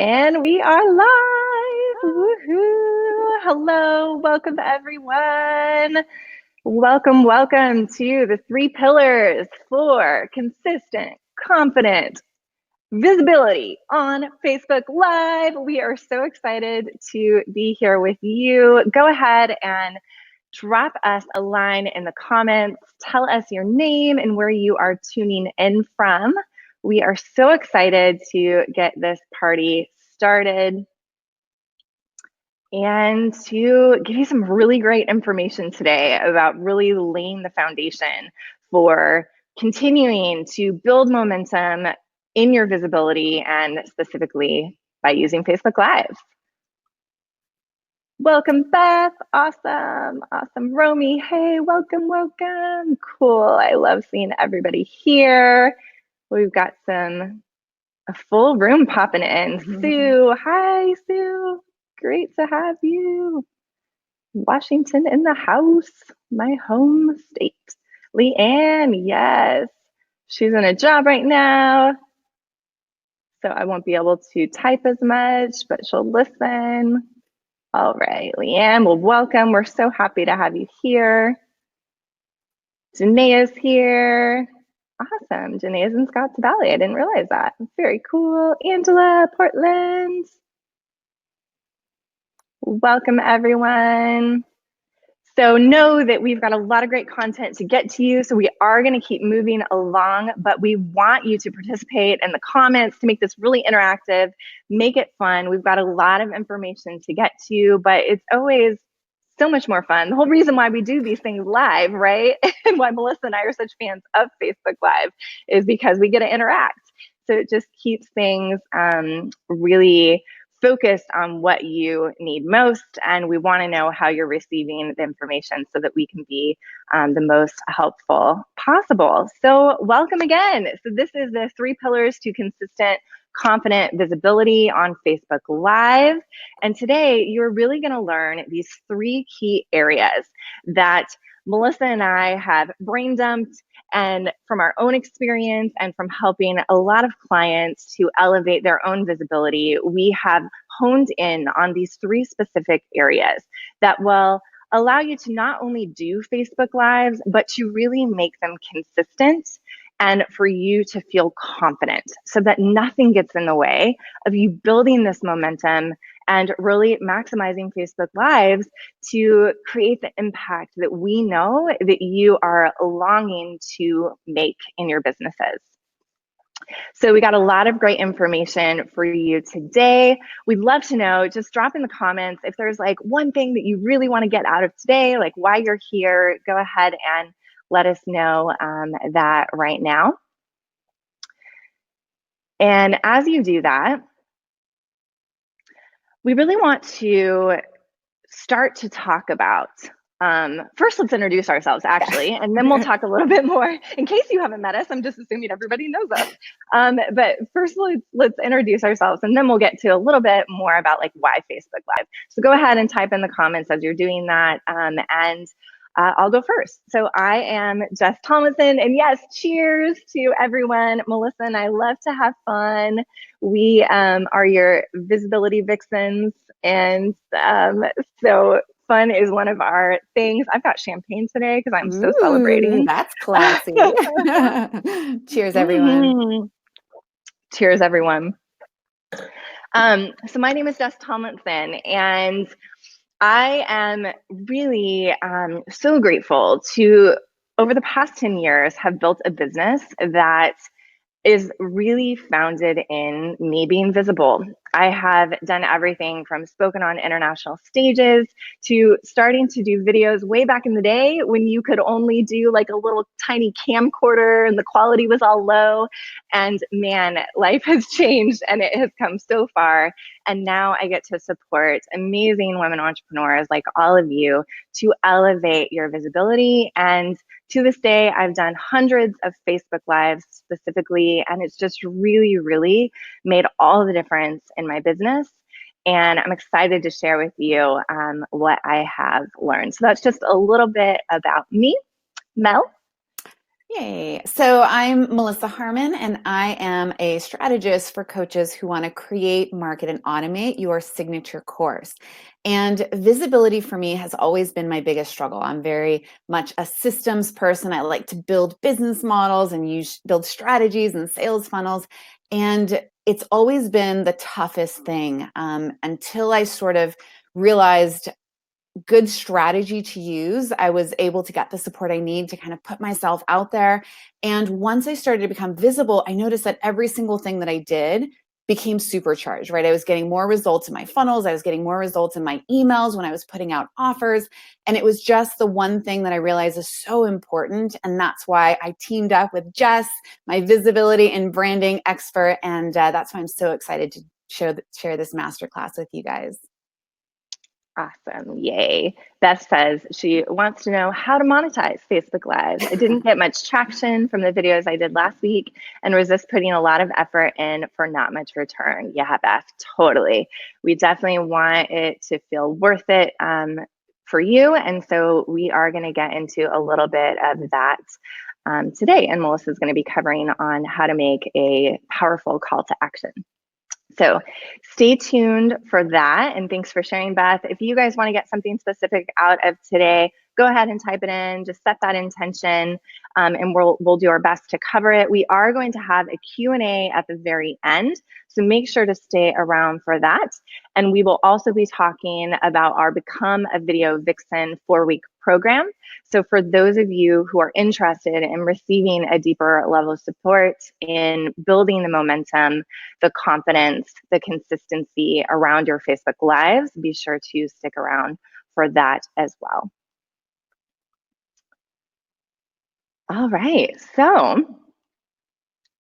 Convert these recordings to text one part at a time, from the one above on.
And we are live. Woohoo! Hello, welcome everyone. Welcome to the 3 pillars for consistent, confident visibility on Facebook Live. We are so excited to be here with you. Go ahead and drop us a line in the comments. Tell us your name and where you are tuning in from. We are so excited to get this party started and to give you some really great information today about really laying the foundation for continuing to build momentum in your visibility and specifically by using Facebook Live. Welcome, Beth. Awesome. Romy. Hey, welcome. Cool. I love seeing everybody here. We've got a full room popping in. Sue. Hi, Sue. Great to have you. Washington in the house, my home state. Leanne, yes. She's in a job right now, so I won't be able to type as much, but she'll listen. All right, Leanne, well, welcome. We're so happy to have you here. Janae's here. Awesome. Janae's in Scotts Valley. I didn't realize that. Very cool. Angela, Portland. Welcome, everyone. So know that we've got a lot of great content to get to you. So we are going to keep moving along, but we want you to participate in the comments to make this really interactive, make it fun. We've got a lot of information to get to, but it's always so much more fun. The whole reason why we do these things live, right? And why Melissa and I are such fans of Facebook Live is because we get to interact. So it just keeps things really focused on what you need most, and we want to know how you're receiving the information so that we can be the most helpful possible. So welcome again. So this is the 3 pillars to consistent, confident visibility on Facebook Live. And today you're really going to learn these 3 key areas that Melissa and I have brain dumped, and from our own experience and from helping a lot of clients to elevate their own visibility, we have honed in on these 3 specific areas that will allow you to not only do Facebook Lives, but to really make them consistent and for you to feel confident so that nothing gets in the way of you building this momentum and really maximizing Facebook Lives to create the impact that we know that you are longing to make in your businesses. So we got a lot of great information for you today. We'd love to know, just drop in the comments if there's like one thing that you really want to get out of today, like why you're here. Go ahead and let us know that right now. And as you do that, we really want to start to talk about, first let's introduce ourselves actually, and then we'll talk a little bit more. In case you haven't met us, I'm just assuming everybody knows us. But first let's introduce ourselves, and then we'll get to a little bit more about like why Facebook Live. So go ahead and type in the comments as you're doing that, and I'll go first. So I am Jess Tomlinson, and yes, cheers to everyone. Melissa and I love to have fun. We are your visibility vixens, and so fun is one of our things. I've got champagne today because I'm so celebrating. That's classy. Cheers, everyone. Cheers, everyone. So my name is Jess Tomlinson, and I am really so grateful to, over the past 10 years, have built a business that is really founded in me being visible. I have done everything from spoken on international stages to starting to do videos way back in the day when you could only do like a little tiny camcorder and the quality was all low. And man, life has changed and it has come so far. And now I get to support amazing women entrepreneurs like all of you to elevate your visibility. And to this day, I've done hundreds of Facebook Lives specifically, and it's just really, really made all the difference in my business. And I'm excited to share with you what I have learned. So that's just a little bit about me. Mel? Yay. So I'm Melissa Harmon, and I am a strategist for coaches who want to create, market, and automate your signature course. And visibility for me has always been my biggest struggle. I'm very much a systems person. I like to build business models and build strategies and sales funnels. And it's always been the toughest thing until I sort of realized good strategy to use. I was able to get the support I need to kind of put myself out there. And once I started to become visible, I noticed that every single thing that I did became supercharged, right? I was getting more results in my funnels. I was getting more results in my emails when I was putting out offers. And it was just the one thing that I realized is so important. And that's why I teamed up with Jess, my visibility and branding expert. And that's why I'm so excited to share this masterclass with you guys. Awesome. Yay. Beth says she wants to know how to monetize Facebook Live. I didn't get much traction from the videos I did last week and resist putting a lot of effort in for not much return. Yeah, Beth, totally. We definitely want it to feel worth it for you. And so we are going to get into a little bit of that today. And Melissa is going to be covering on how to make a powerful call to action. So stay tuned for that. And thanks for sharing, Beth. If you guys want to get something specific out of today, go ahead and type it in, just set that intention, and we'll do our best to cover it. We are going to have a Q&A at the very end, so make sure to stay around for that. And we will also be talking about our Become a Video Vixen 4-week program. So for those of you who are interested in receiving a deeper level of support in building the momentum, the confidence, the consistency around your Facebook Lives, be sure to stick around for that as well. All right, so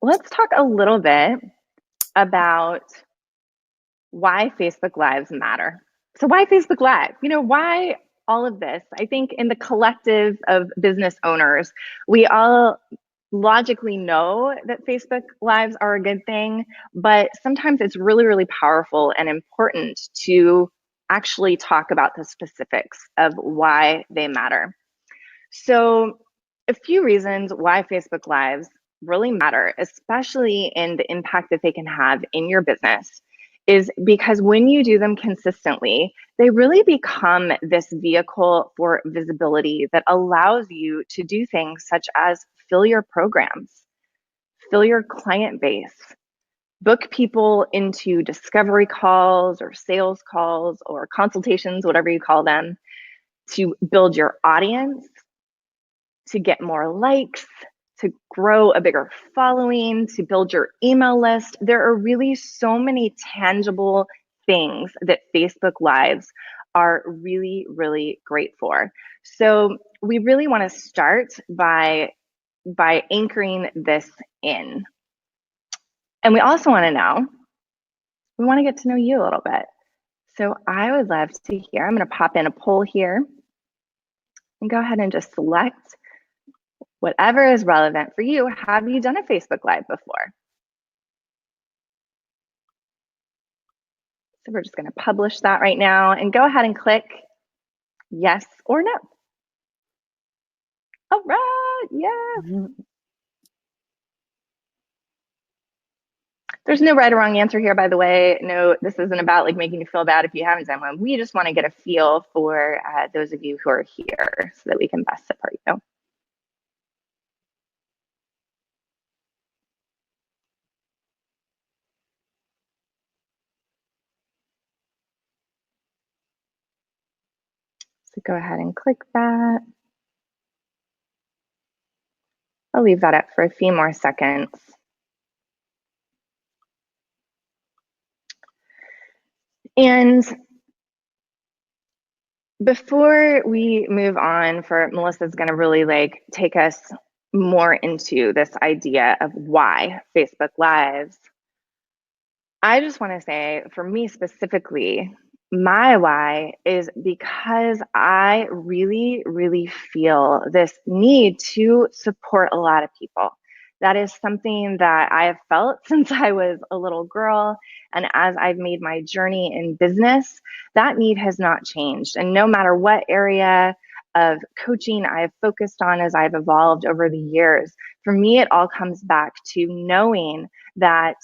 let's talk a little bit about why Facebook Lives matter. So why Facebook Live? Why all of this? I think in the collective of business owners, we all logically know that Facebook Lives are a good thing, but sometimes it's really, really powerful and important to actually talk about the specifics of why they matter. So a few reasons why Facebook Lives really matter, especially in the impact that they can have in your business, is because when you do them consistently, they really become this vehicle for visibility that allows you to do things such as fill your programs, fill your client base, book people into discovery calls or sales calls or consultations, whatever you call them, to build your audience, to get more likes, to grow a bigger following, to build your email list. There are really so many tangible things that Facebook Lives are really, really great for. So we really want to start by anchoring this in. And we also want to know, we want to get to know you a little bit. So I would love to hear, I'm going to pop in a poll here and go ahead and just select whatever is relevant for you. Have you done a Facebook Live before? So we're just going to publish that right now and go ahead and click yes or no. All right, yeah. There's no right or wrong answer here, by the way. No, this isn't about like making you feel bad if you haven't done one. We just want to get a feel for those of you who are here so that we can best support you. So go ahead and click that. I'll leave that up for a few more seconds. And before we move on, Melissa's going to really like take us more into this idea of why Facebook Lives. I just want to say, for me specifically, my why is because I really, really feel this need to support a lot of people. That is something that I have felt since I was a little girl. And as I've made my journey in business, that need has not changed. And no matter what area of coaching I've focused on as I've evolved over the years, for me, it all comes back to knowing that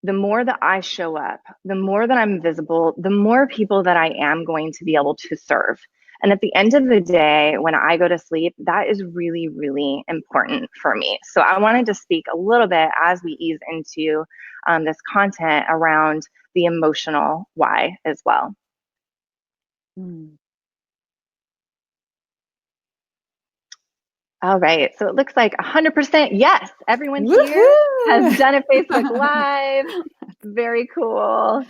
the more that I show up, the more that I'm visible, the more people that I am going to be able to serve. And at the end of the day, when I go to sleep, that is really, really important for me. So I wanted to speak a little bit as we ease into this content around the emotional why as well. Mm. All right. So it looks like 100% yes. Everyone here has Woohoo! done a Facebook Live. Very cool.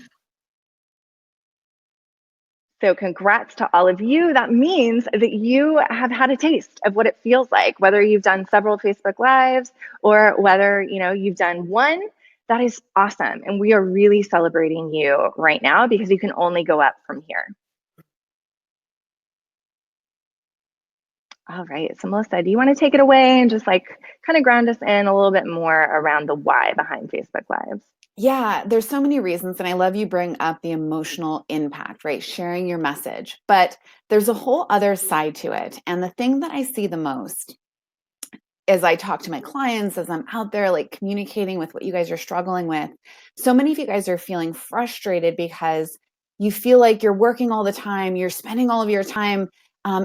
So congrats to all of you. That means that you have had a taste of what it feels like, whether you've done several Facebook Lives or whether, you've done one. That is awesome. And we are really celebrating you right now because you can only go up from here. All right. So Melissa, do you want to take it away and just kind of ground us in a little bit more around the why behind Facebook Lives? Yeah, there's so many reasons. And I love you bring up the emotional impact, right? Sharing your message. But there's a whole other side to it. And the thing that I see the most as I talk to my clients, as I'm out there communicating with what you guys are struggling with, so many of you guys are feeling frustrated because you feel like you're working all the time, you're spending all of your time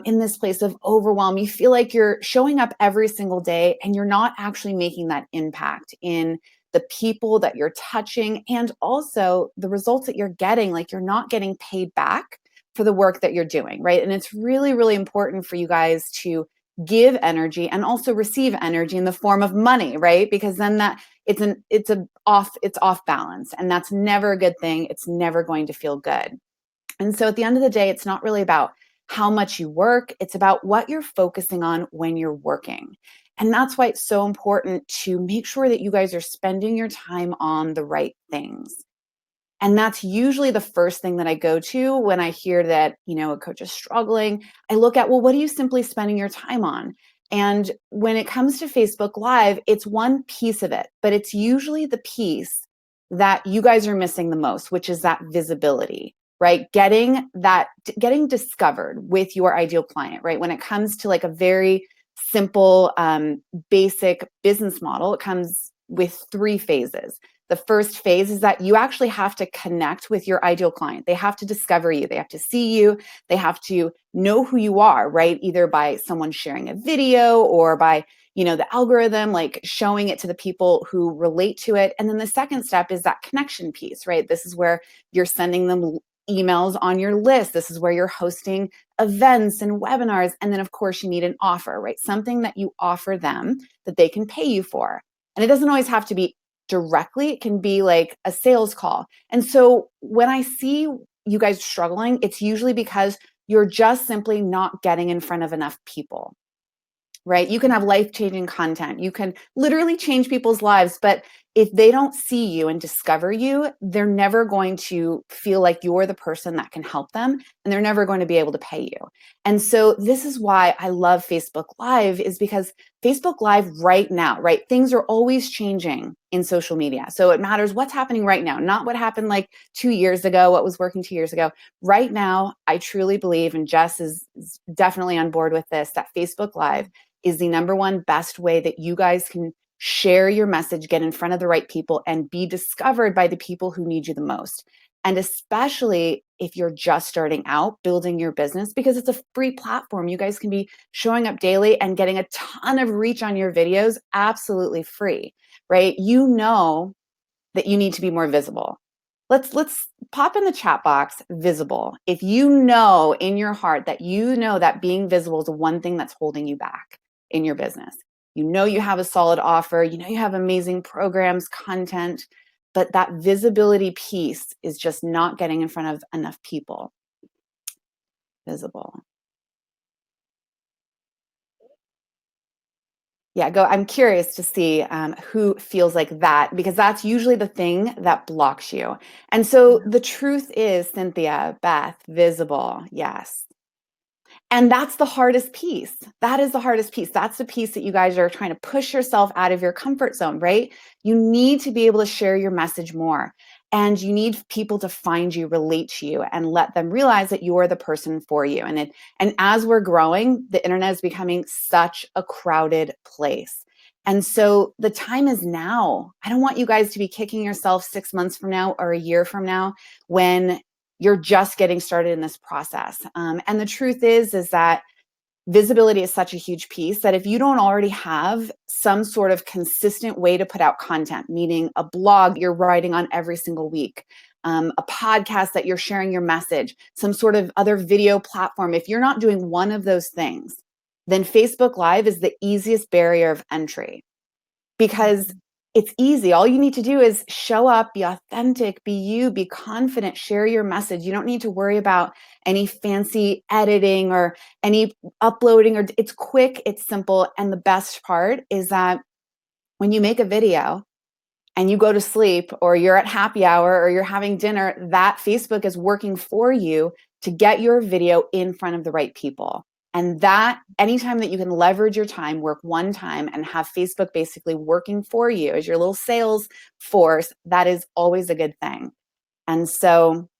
in this place of overwhelm. You feel like you're showing up every single day and you're not actually making that impact in the people that you're touching and also the results that you're getting. Like you're not getting paid back for the work that you're doing, right? And it's really, really important for you guys to give energy and also receive energy in the form of money, right? Because then it's off balance, and that's never a good thing. It's never going to feel good. And so at the end of the day, it's not really about how much you work, it's about what you're focusing on when you're working. And that's why it's so important to make sure that you guys are spending your time on the right things. And that's usually the first thing that I go to when I hear that, a coach is struggling. I look at, well, what are you simply spending your time on? And when it comes to Facebook Live, it's one piece of it, but it's usually the piece that you guys are missing the most, which is that visibility, right? Getting discovered with your ideal client, right? When it comes to a very simple, basic business model, it comes with 3 phases. The first phase is that you actually have to connect with your ideal client. They have to discover you. They have to see you. They have to know who you are, right? Either by someone sharing a video or by, the algorithm, showing it to the people who relate to it. And then the second step is that connection piece, right? This is where you're sending them emails on your list. This is where you're hosting events and webinars. And then, of course, you need an offer, right? Something that you offer them that they can pay you for. And it doesn't always have to be directly, it can be like a sales call. And so when I see you guys struggling, it's usually because you're just simply not getting in front of enough people, right? You can have life-changing content. You can literally change people's lives, but if they don't see you and discover you, they're never going to feel like you're the person that can help them, and they're never going to be able to pay you. And so this is why I love Facebook Live, is because Facebook Live right now, right? Things are always changing in social media. So it matters what's happening right now, not what happened 2 years ago, what was working 2 years ago. Right now, I truly believe, and Jess is definitely on board with this, that Facebook Live is the number one best way that you guys can share your message, get in front of the right people, and be discovered by the people who need you the most. And especially if you're just starting out building your business, because it's a free platform. You guys can be showing up daily and getting a ton of reach on your videos absolutely free, right? You know that you need to be more visible. Let's pop in the chat box visible. If you know in your heart that that being visible is the one thing that's holding you back in your business. You have a solid offer, you have amazing programs, content, but that visibility piece is just not getting in front of enough people. Visible. Yeah, go. I'm curious to see who feels like that, because that's usually the thing that blocks you. And so the truth is, Cynthia, Beth, visible, yes. And that's the hardest piece. That is the hardest piece. That's the piece that you guys are trying to push yourself out of your comfort zone, right? You need to be able to share your message more. And you need people to find you, relate to you, and let them realize that you're the person for you. And as we're growing, the internet is becoming such a crowded place. And so the time is now. I don't want you guys to be kicking yourself 6 months from now or a year from now when you're just getting started in this process. And the truth is that visibility is such a huge piece that if you don't already have some sort of consistent way to put out content, meaning a blog you're writing on every single week, a podcast that you're sharing your message, some sort of other video platform, if you're not doing one of those things, then Facebook Live is the easiest barrier of entry, because it's easy. All you need to do is show up, be authentic, be you, be confident, share your message. You don't need to worry about any fancy editing or any uploading, or it's quick, it's simple. And the best part is that when you make a video and you go to sleep, or you're at happy hour, or you're having dinner, that Facebook is working for you to get your video in front of the right people. And that anytime that you can leverage your time, work one time, and have Facebook basically working for you as your little sales force, that is always a good thing. And so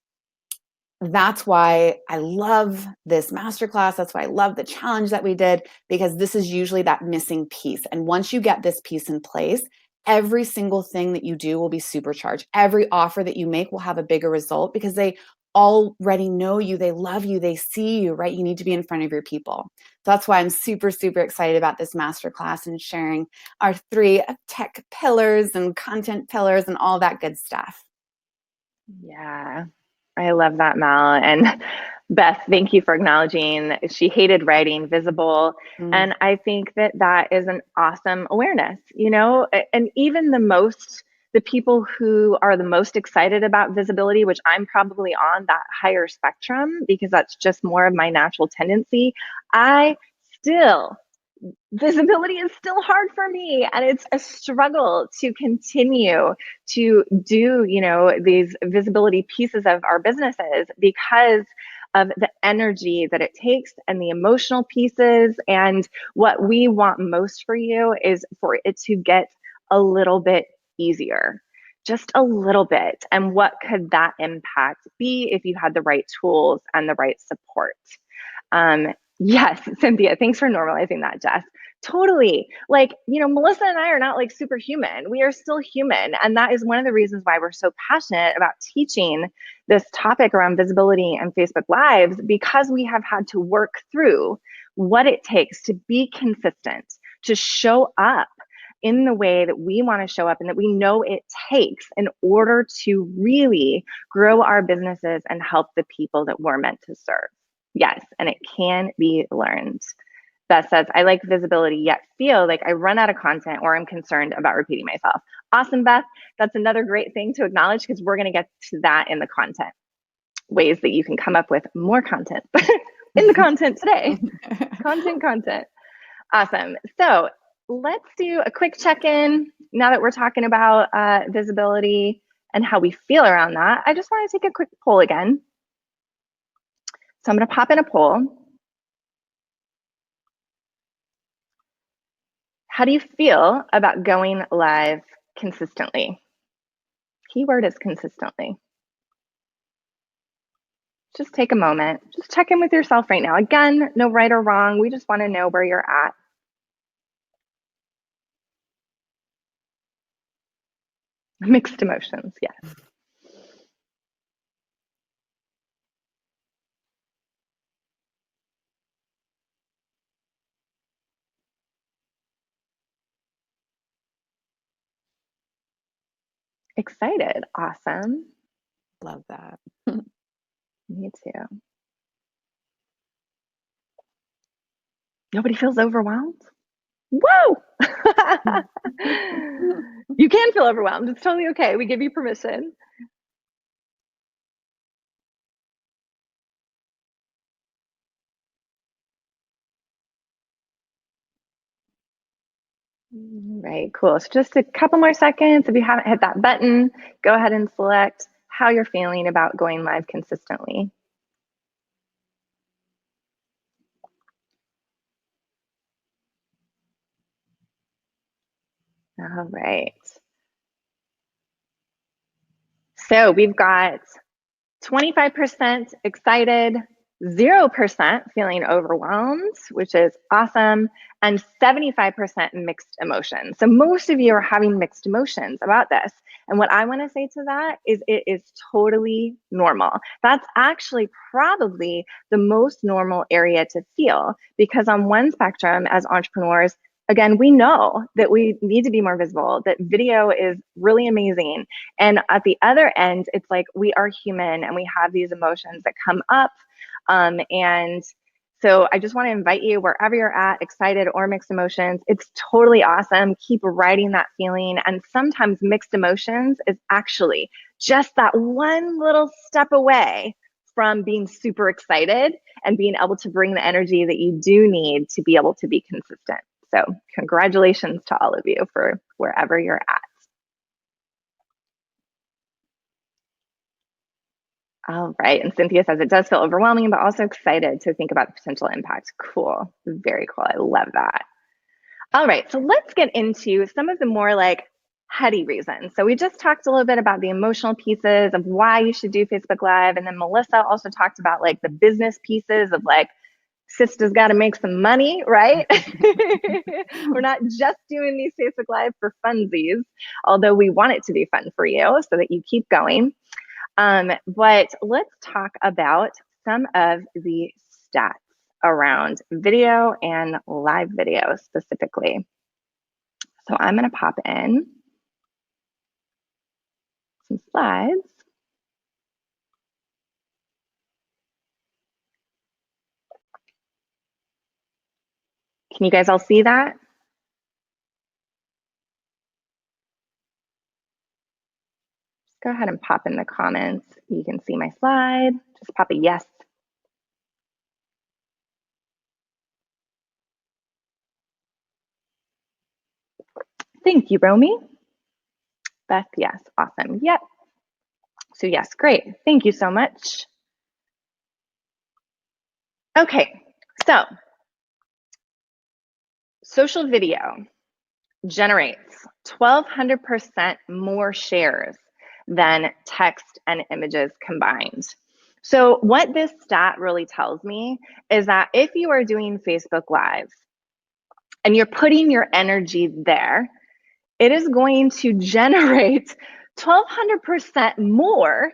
that's why I love this masterclass. That's why I love the challenge that we did, because this is usually that missing piece. And once you get this piece in place, every single thing that you do will be supercharged. Every offer that you make will have a bigger result, because they already know you, they love you, they see you, right? You need to be in front of your people. So that's why I'm super, super excited about this masterclass and sharing our 3 tech pillars and content pillars and all that good stuff. Yeah, I love that, Mel. And Beth, thank you for acknowledging she hated writing visible. And I think that that is an awesome awareness, you know, and even the people who are the most excited about visibility, which I'm probably on that higher spectrum because that's just more of my natural tendency, I still visibility is still hard for me, and it's a struggle to continue to do, you know, these visibility pieces of our businesses because of the energy that it takes and the emotional pieces. And what we want most for you is for it to get a little bit easier, just a little bit. And what could that impact be if you had the right tools and the right support? Yes, Cynthia, thanks for normalizing that, Jess. Totally. Like, you know, Melissa and I are not like superhuman. We are still human. And that is one of the reasons why we're so passionate about teaching this topic around visibility and Facebook Lives, because we have had to work through what it takes to be consistent, to show up in the way that we want to show up and that we know it takes in order to really grow our businesses and help the people that we're meant to serve. Yes, and it can be learned. Beth says, I like visibility, yet feel like I run out of content or I'm concerned about repeating myself. Awesome, Beth. That's another great thing to acknowledge, because we're going to get to that in the content, ways that you can come up with more content in the content today. Content. Awesome. So let's do a quick check-in now that we're talking about visibility and how we feel around that. I just want to take a quick poll again. So I'm going to pop in a poll. How do you feel about going live consistently? Keyword is consistently. Just take a moment. Just check in with yourself right now. Again, no right or wrong. We just want to know where you're at. Mixed emotions, yes. Excited. Awesome. Love that. Me too. Nobody feels overwhelmed? Whoa! You can feel overwhelmed. It's totally okay. We give you permission. Right, cool. So just a couple more seconds. If you haven't hit that button, go ahead and select how you're feeling about going live consistently. All right. So we've got 25% excited, 0% feeling overwhelmed, which is awesome, and 75% mixed emotions. So most of you are having mixed emotions about this. And what I want to say to that is it is totally normal. That's actually probably the most normal area to feel, because on one spectrum, as entrepreneurs, again, we know that we need to be more visible, that video is really amazing. And at the other end, it's like we are human and we have these emotions that come up. And so I just want to invite you, wherever you're at, excited or mixed emotions, it's totally awesome. Keep writing that feeling. And sometimes mixed emotions is actually just that one little step away from being super excited and being able to bring the energy that you do need to be able to be consistent. So congratulations to all of you for wherever you're at. All right. And Cynthia says it does feel overwhelming, but also excited to think about the potential impact. Cool. Very cool. I love that. All right. So let's get into some of the more like heady reasons. So we just talked a little bit about the emotional pieces of why you should do Facebook Live. And then Melissa also talked about like the business pieces of like, sister's got to make some money, right? We're not just doing these Facebook Live for funsies, although we want it to be fun for you so that you keep going. But let's talk about some of the stats around video and live video specifically. So I'm going to pop in some slides. Can you guys all see that? Go ahead and pop in the comments. You can see my slide. Just pop a yes. Thank you, Romy. Beth, yes. Awesome. Yep. So yes, great. Thank you so much. Okay, so social video generates 1,200% more shares than text and images combined. So what this stat really tells me is that if you are doing Facebook Live and you're putting your energy there, it is going to generate 1,200% more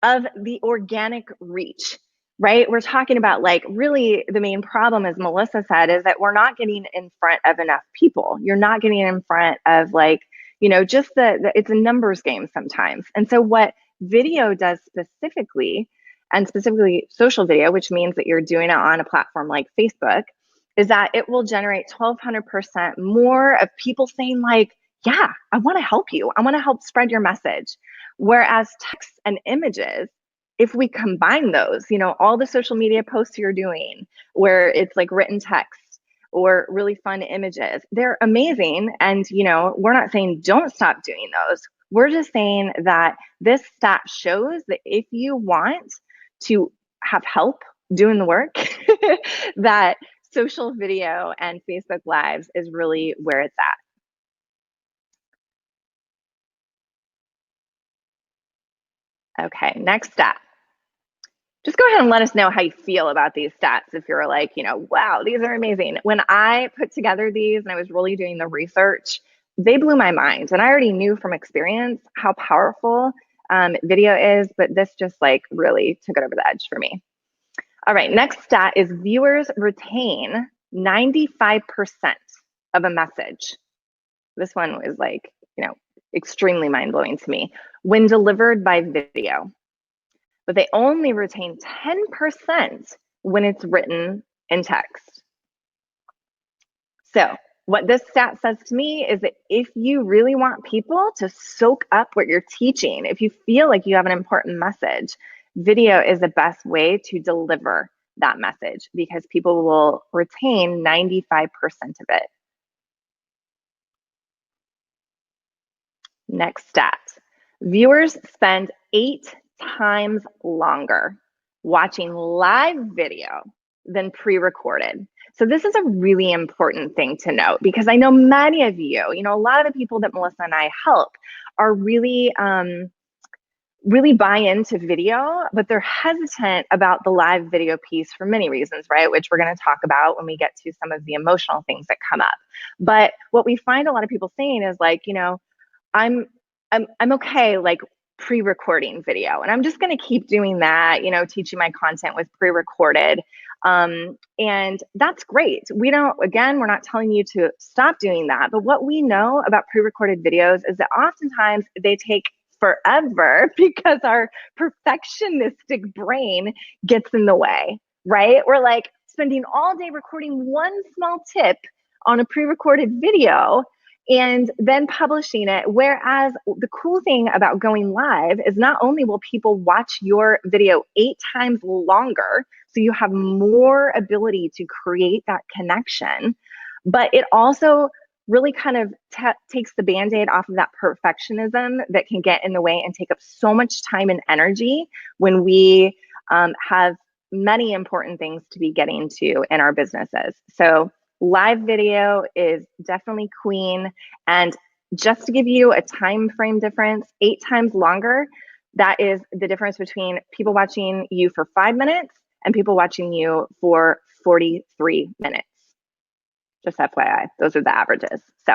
of the organic reach, right? We're talking about like really the main problem, as Melissa said, is that we're not getting in front of enough people. You're not getting in front of like, you know, just it's a numbers game sometimes. And so what video does specifically, and specifically social video, which means that you're doing it on a platform like Facebook, is that it will generate 1,200% more of people saying like, yeah, I want to help you. I want to help spread your message. Whereas text and images, if we combine those, you know, all the social media posts you're doing where it's like written text or really fun images, they're amazing. And, you know, we're not saying don't stop doing those. We're just saying that this stat shows that if you want to have help doing the work, that social video and Facebook Lives is really where it's at. Okay, next stat. Just go ahead and let us know how you feel about these stats. If you're like, you know, wow, these are amazing. When I put together these and I was really doing the research, they blew my mind. And I already knew from experience how powerful video is, but this just like really took it over the edge for me. All right, next stat is viewers retain 95% of a message. This one was like, you know, extremely mind-blowing to me when delivered by video. But they only retain 10% when it's written in text. So what this stat says to me is that if you really want people to soak up what you're teaching, if you feel like you have an important message, video is the best way to deliver that message because people will retain 95% of it. Next stat. Viewers spend 8 times longer watching live video than pre-recorded. So this is a really important thing to note because I know many of you, you know, a lot of the people that Melissa and I help are really really buy into video, but they're hesitant about the live video piece for many reasons, right? Which we're going to talk about when we get to some of the emotional things that come up. But what we find a lot of people saying is like, I'm I'm okay like pre-recording video, and I'm just going to keep doing that, teaching my content with pre-recorded. And that's great. We're not telling you to stop doing that, but what we know about pre-recorded videos is that oftentimes they take forever because our perfectionistic brain gets in the way, right? We're like spending all day recording one small tip on a pre-recorded video and then publishing it. Whereas the cool thing about going live is not only will people watch your video 8 times longer, so you have more ability to create that connection, but it also really kind of takes the Band-Aid off of that perfectionism that can get in the way and take up so much time and energy when we have many important things to be getting to in our businesses. So live video is definitely queen. And just to give you a time frame difference, 8 times longer, that is the difference between people watching you for 5 minutes and people watching you for 43 minutes. Just FYI, those are the averages. So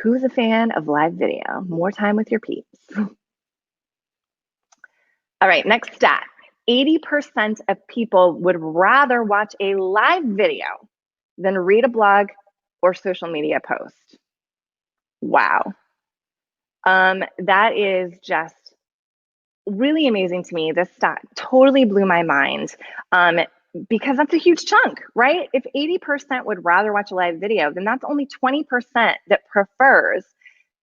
who's a fan of live video? More time with your peeps. All right, next stat. 80% of people would rather watch a live video than read a blog or social media post. Wow. That is just really amazing to me. This stat totally blew my mind because that's a huge chunk, right? If 80% would rather watch a live video, then that's only 20% that prefers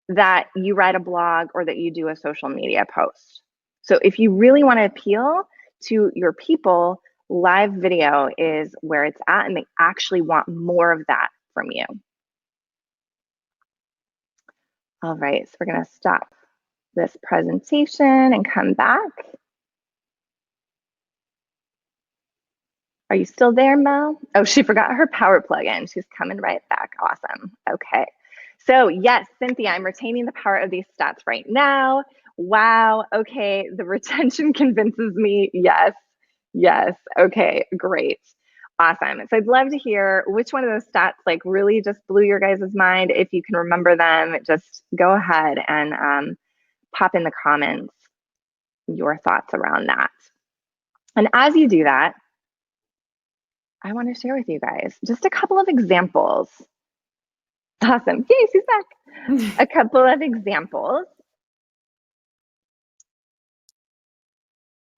that you write a blog or that you do a social media post. So if you really want to appeal to your people, live video is where it's at, and they actually want more of that from you. All right, so we're going to stop this presentation and come back. Are you still there, Mel? Oh, she forgot her power plug-in. She's coming right back. Awesome. Okay. So yes, Cynthia, I'm retaining the power of these stats right now. Wow. Okay. The retention convinces me. Yes. Yes. Okay. Great. Awesome. So I'd love to hear which one of those stats like really just blew your guys' mind. If you can remember them, just go ahead and pop in the comments your thoughts around that. And as you do that, I want to share with you guys just a couple of examples. Awesome. Yay, she's back. A couple of examples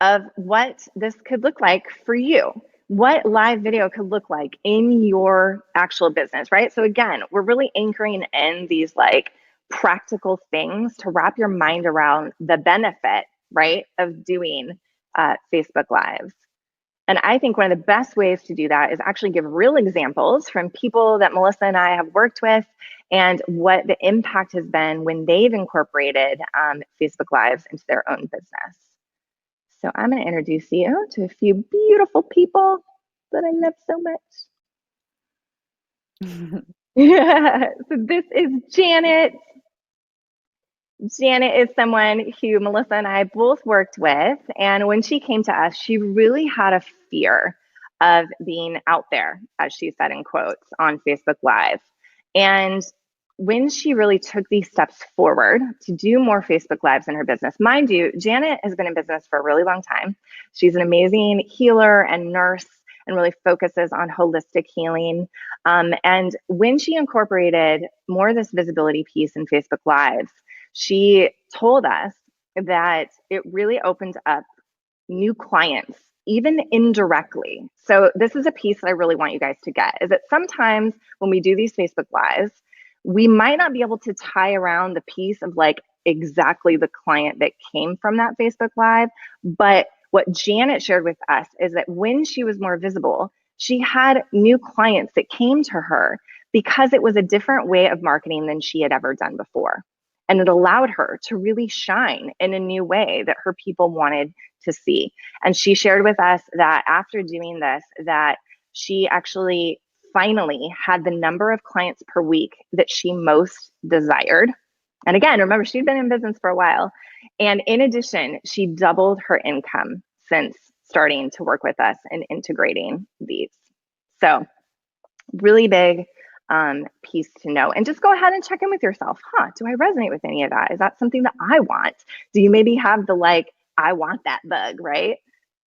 of what this could look like for you, what live video could look like in your actual business, right? So again, we're really anchoring in these like practical things to wrap your mind around the benefit, right, of doing Facebook Lives. And I think one of the best ways to do that is actually give real examples from people that Melissa and I have worked with and what the impact has been when they've incorporated Facebook Lives into their own business. So I'm going to introduce you to a few beautiful people that I love so much. Yeah, so this is Janet. Janet is someone who Melissa and I both worked with. And when she came to us, she really had a fear of being out there, as she said in quotes, on Facebook Live. And when she really took these steps forward to do more Facebook Lives in her business, mind you, Janet has been in business for a really long time. She's an amazing healer and nurse and really focuses on holistic healing. And when she incorporated more of this visibility piece in Facebook Lives, she told us that it really opened up new clients, even indirectly. So this is a piece that I really want you guys to get, is that sometimes when we do these Facebook Lives, we might not be able to tie around the piece of like exactly the client that came from that Facebook Live. But what Janet shared with us is that when she was more visible, she had new clients that came to her because it was a different way of marketing than she had ever done before. And it allowed her to really shine in a new way that her people wanted to see. And she shared with us that after doing this, that she actually finally had the number of clients per week that she most desired. And again, remember, she'd been in business for a while. And in addition, she doubled her income since starting to work with us and integrating these. So, really big piece to know. And just go ahead and check in with yourself. Do I resonate with any of that? Is that something that I want? Do you maybe have the like, I want that bug, right?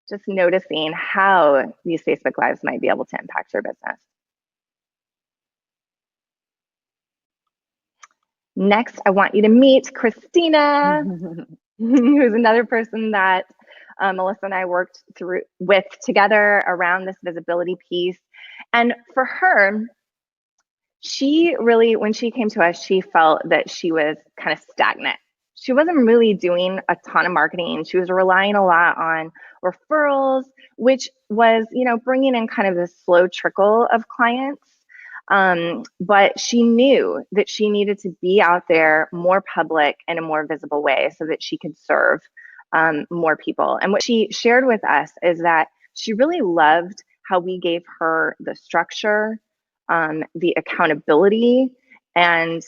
Just noticing how these Facebook Lives might be able to impact your business. Next, I want you to meet Christina, who's another person that Melissa and I worked with together around this visibility piece. And for her, she really, when she came to us, she felt that she was kind of stagnant. She wasn't really doing a ton of marketing. She was relying a lot on referrals, which was, bringing in kind of this slow trickle of clients. But she knew that she needed to be out there more public in a more visible way so that she could serve more people. And what she shared with us is that she really loved how we gave her the structure, the accountability, and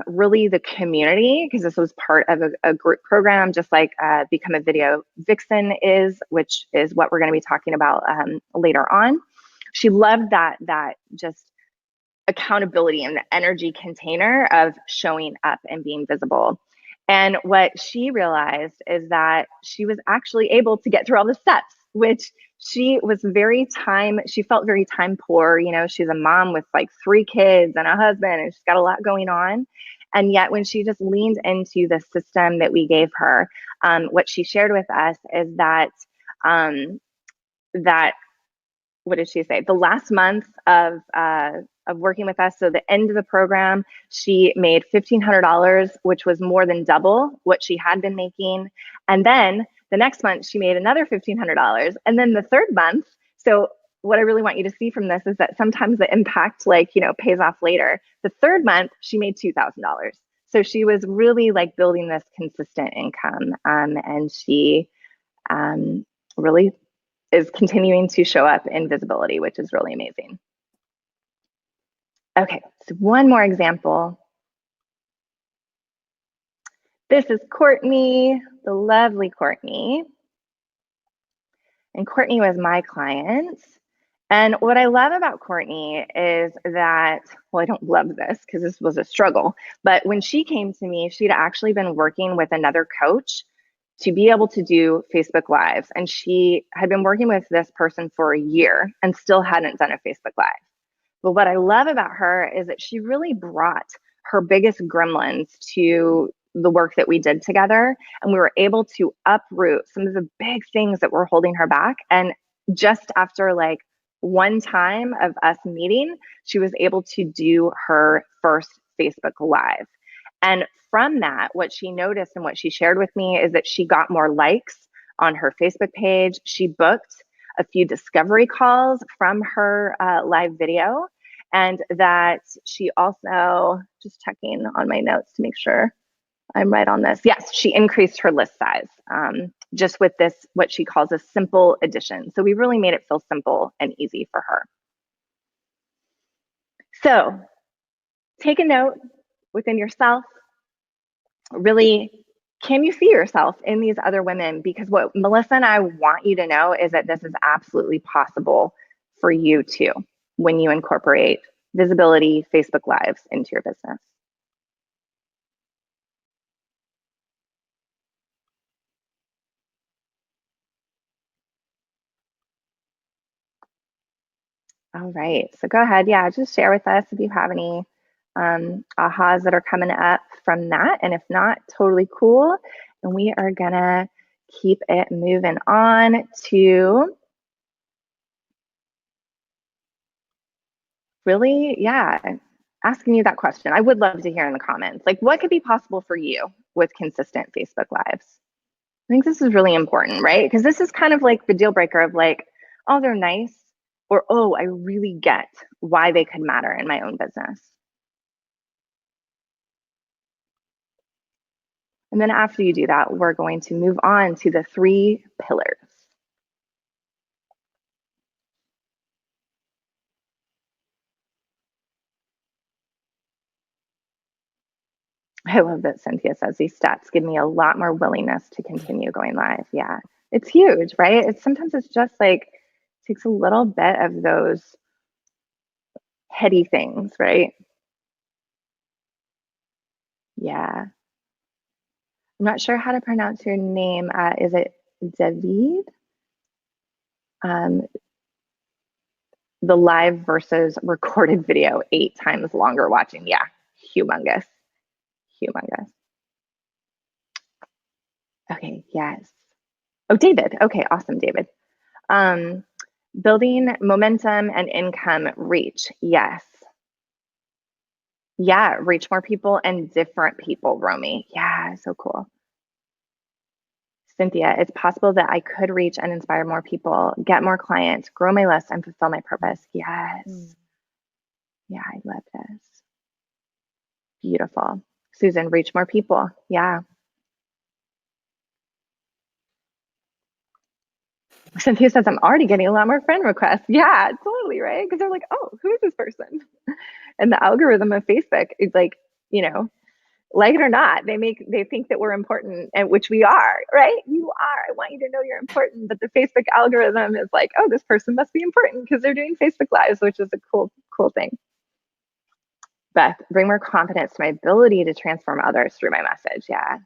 really the community, because this was part of a group program, just like Become a Video Vixen is, which is what we're going to be talking about later on. She loved that just accountability and the energy container of showing up and being visible. And what she realized is that she was actually able to get through all the steps, which she felt very time poor. She's a mom with like 3 kids and a husband, and she's got a lot going on. And yet when she just leaned into the system that we gave her, what she shared with us is that, what did she say? The last month of working with us, so the end of the program, she made $1,500, which was more than double what she had been making. And then the next month, she made another $1,500. And then the third month, so what I really want you to see from this is that sometimes the impact, pays off later. The third month, she made $2,000. So she was really like building this consistent income, and she really is continuing to show up in visibility, which is really amazing. Okay, so one more example. This is Courtney, the lovely Courtney. And Courtney was my client. And what I love about Courtney is that, well, I don't love this because this was a struggle, but when she came to me, she'd actually been working with another coach to be able to do Facebook Lives. And she had been working with this person for a year and still hadn't done a Facebook Live. But what I love about her is that she really brought her biggest gremlins to the work that we did together. And we were able to uproot some of the big things that were holding her back. And just after like one time of us meeting, she was able to do her first Facebook Live. And from that, what she noticed and what she shared with me is that she got more likes on her Facebook page. She booked a few discovery calls from her live video, and that she also, just checking on my notes to make sure I'm right on this. Yes, she increased her list size just with this, what she calls a simple addition. So we really made it feel simple and easy for her. So take a note within yourself. Really, can you see yourself in these other women? Because what Melissa and I want you to know is that this is absolutely possible for you too when you incorporate visibility, Facebook Lives into your business. All right, so go ahead. Yeah, just share with us if you have any ahas that are coming up from that. And if not, totally cool. And we are gonna keep it moving on to really, yeah, asking you that question. I would love to hear in the comments, like what could be possible for you with consistent Facebook Lives? I think this is really important, right? Because this is kind of like the deal breaker of like, oh, they're nice, or oh, I really get why they could matter in my own business. And then after you do that, we're going to move on to the 3 pillars. I love that Cynthia says these stats give me a lot more willingness to continue going live. Yeah, it's huge, right? It's just like takes a little bit of those heady things, right? Yeah. I'm not sure how to pronounce your name. Is it David? Um, the live versus recorded video 8 times longer watching. Yeah, humongous, humongous. Okay, yes. Oh, David. Okay, awesome, David. Um, building momentum and income reach. Yes. Yeah, reach more people and different people, Romy. Yeah, so cool. Cynthia, it's possible that I could reach and inspire more people, get more clients, grow my list, and fulfill my purpose. Yes. Yeah, I love this. Beautiful. Susan, reach more people. Yeah. Cynthia says, I'm already getting a lot more friend requests. Yeah, totally, right? Because they're like, oh, who is this person? And the algorithm of Facebook is like, you know, like it or not, they think that we're important, and which we are, right? You are. I want you to know you're important. But the Facebook algorithm is like, oh, this person must be important because they're doing Facebook Lives, which is a cool thing. Beth, bring more confidence to my ability to transform others through my message. Yeah.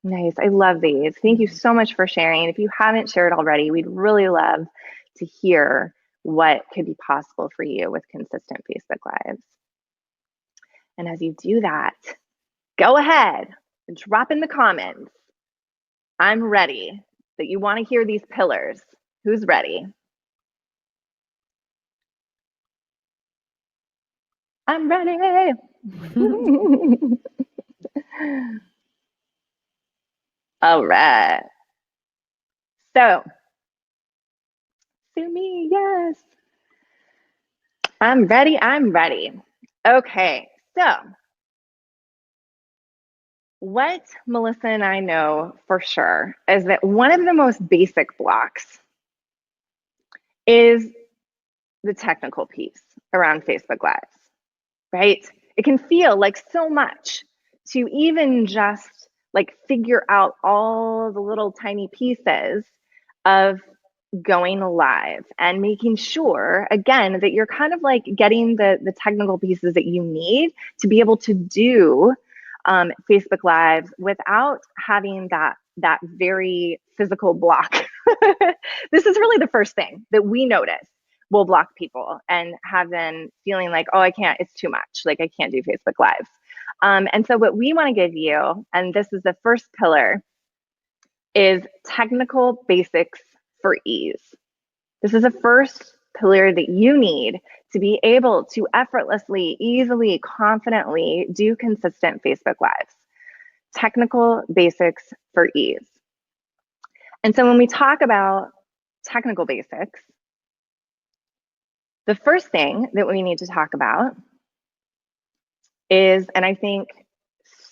Nice. I love these. Thank you so much for sharing. If you haven't shared already, we'd really love to hear what could be possible for you with consistent Facebook Lives. And as you do that, go ahead and drop in the comments. I'm ready. That you want to hear these pillars. Who's ready? I'm ready. All right. So, sue me, yes. I'm ready. I'm ready. Okay. So, what Melissa and I know for sure is that one of the most basic blocks is the technical piece around Facebook Lives, right? It can feel like so much to even just like figure out all the little tiny pieces of going live and making sure again that you're kind of like getting the technical pieces that you need to be able to do Facebook Lives without having that very physical block. This is really the first thing that we notice will block people and have them feeling like, oh, I can't, it's too much. Like I can't do Facebook Lives. And so what we want to give you, and this is the first pillar, is technical basics for ease. This is the first pillar that you need to be able to effortlessly, easily, confidently do consistent Facebook Lives. Technical basics for ease. And so when we talk about technical basics, the first thing that we need to talk about is, and I think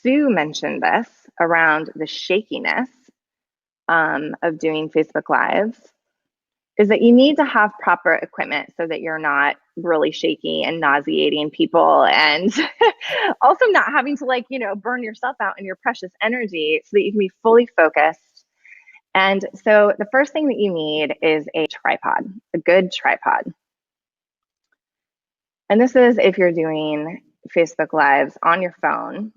Sue mentioned this around the shakiness of doing Facebook Lives, is that you need to have proper equipment so that you're not really shaky and nauseating people, and also not having to like, burn yourself out in your precious energy so that you can be fully focused. And so the first thing that you need is a tripod, a good tripod. And this is if you're doing Facebook Lives on your phone.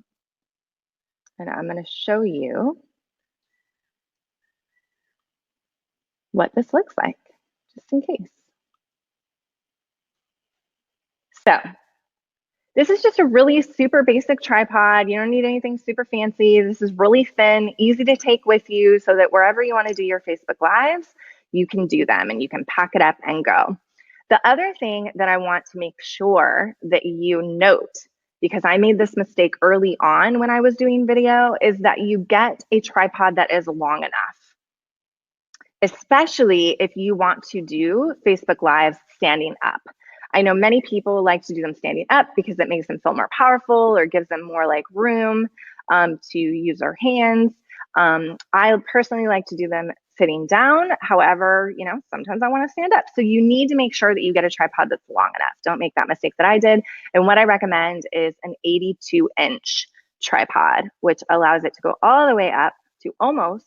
And I'm going to show you what this looks like, just in case. So this is just a really super basic tripod. You don't need anything super fancy. This is really thin, easy to take with you so that wherever you want to do your Facebook Lives, you can do them and you can pack it up and go. The other thing that I want to make sure that you note, because I made this mistake early on when I was doing video, is that you get a tripod that is long enough, especially if you want to do Facebook Lives standing up. I know many people like to do them standing up because it makes them feel more powerful or gives them more like room to use their hands. I personally like to do them sitting down. However, sometimes I want to stand up. So you need to make sure that you get a tripod that's long enough. Don't make that mistake that I did. And what I recommend is an 82-inch tripod, which allows it to go all the way up to almost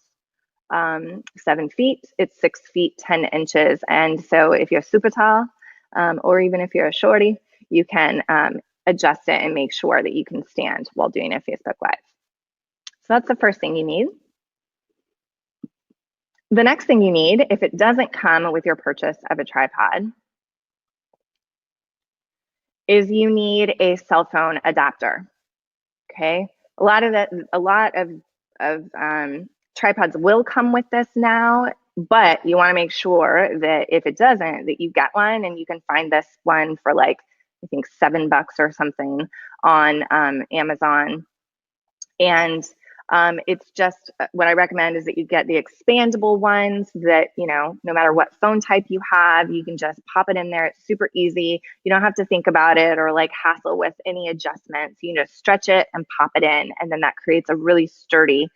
7 feet. It's 6 feet 10 inches. And so if you're super tall, or even if you're a shorty, you can adjust it and make sure that you can stand while doing a Facebook Live. So that's the first thing you need. The next thing you need, if it doesn't come with your purchase of a tripod, is you need a cell phone adapter. Okay, a lot of tripods will come with this now, but you want to make sure that if it doesn't, that you get one, and you can find this one for like, I think $7 or something on Amazon. And it's just, what I recommend is that you get the expandable ones that, you know, no matter what phone type you have, you can just pop it in there. It's super easy. You don't have to think about it or like hassle with any adjustments. You can just stretch it and pop it in, and then that creates a really sturdy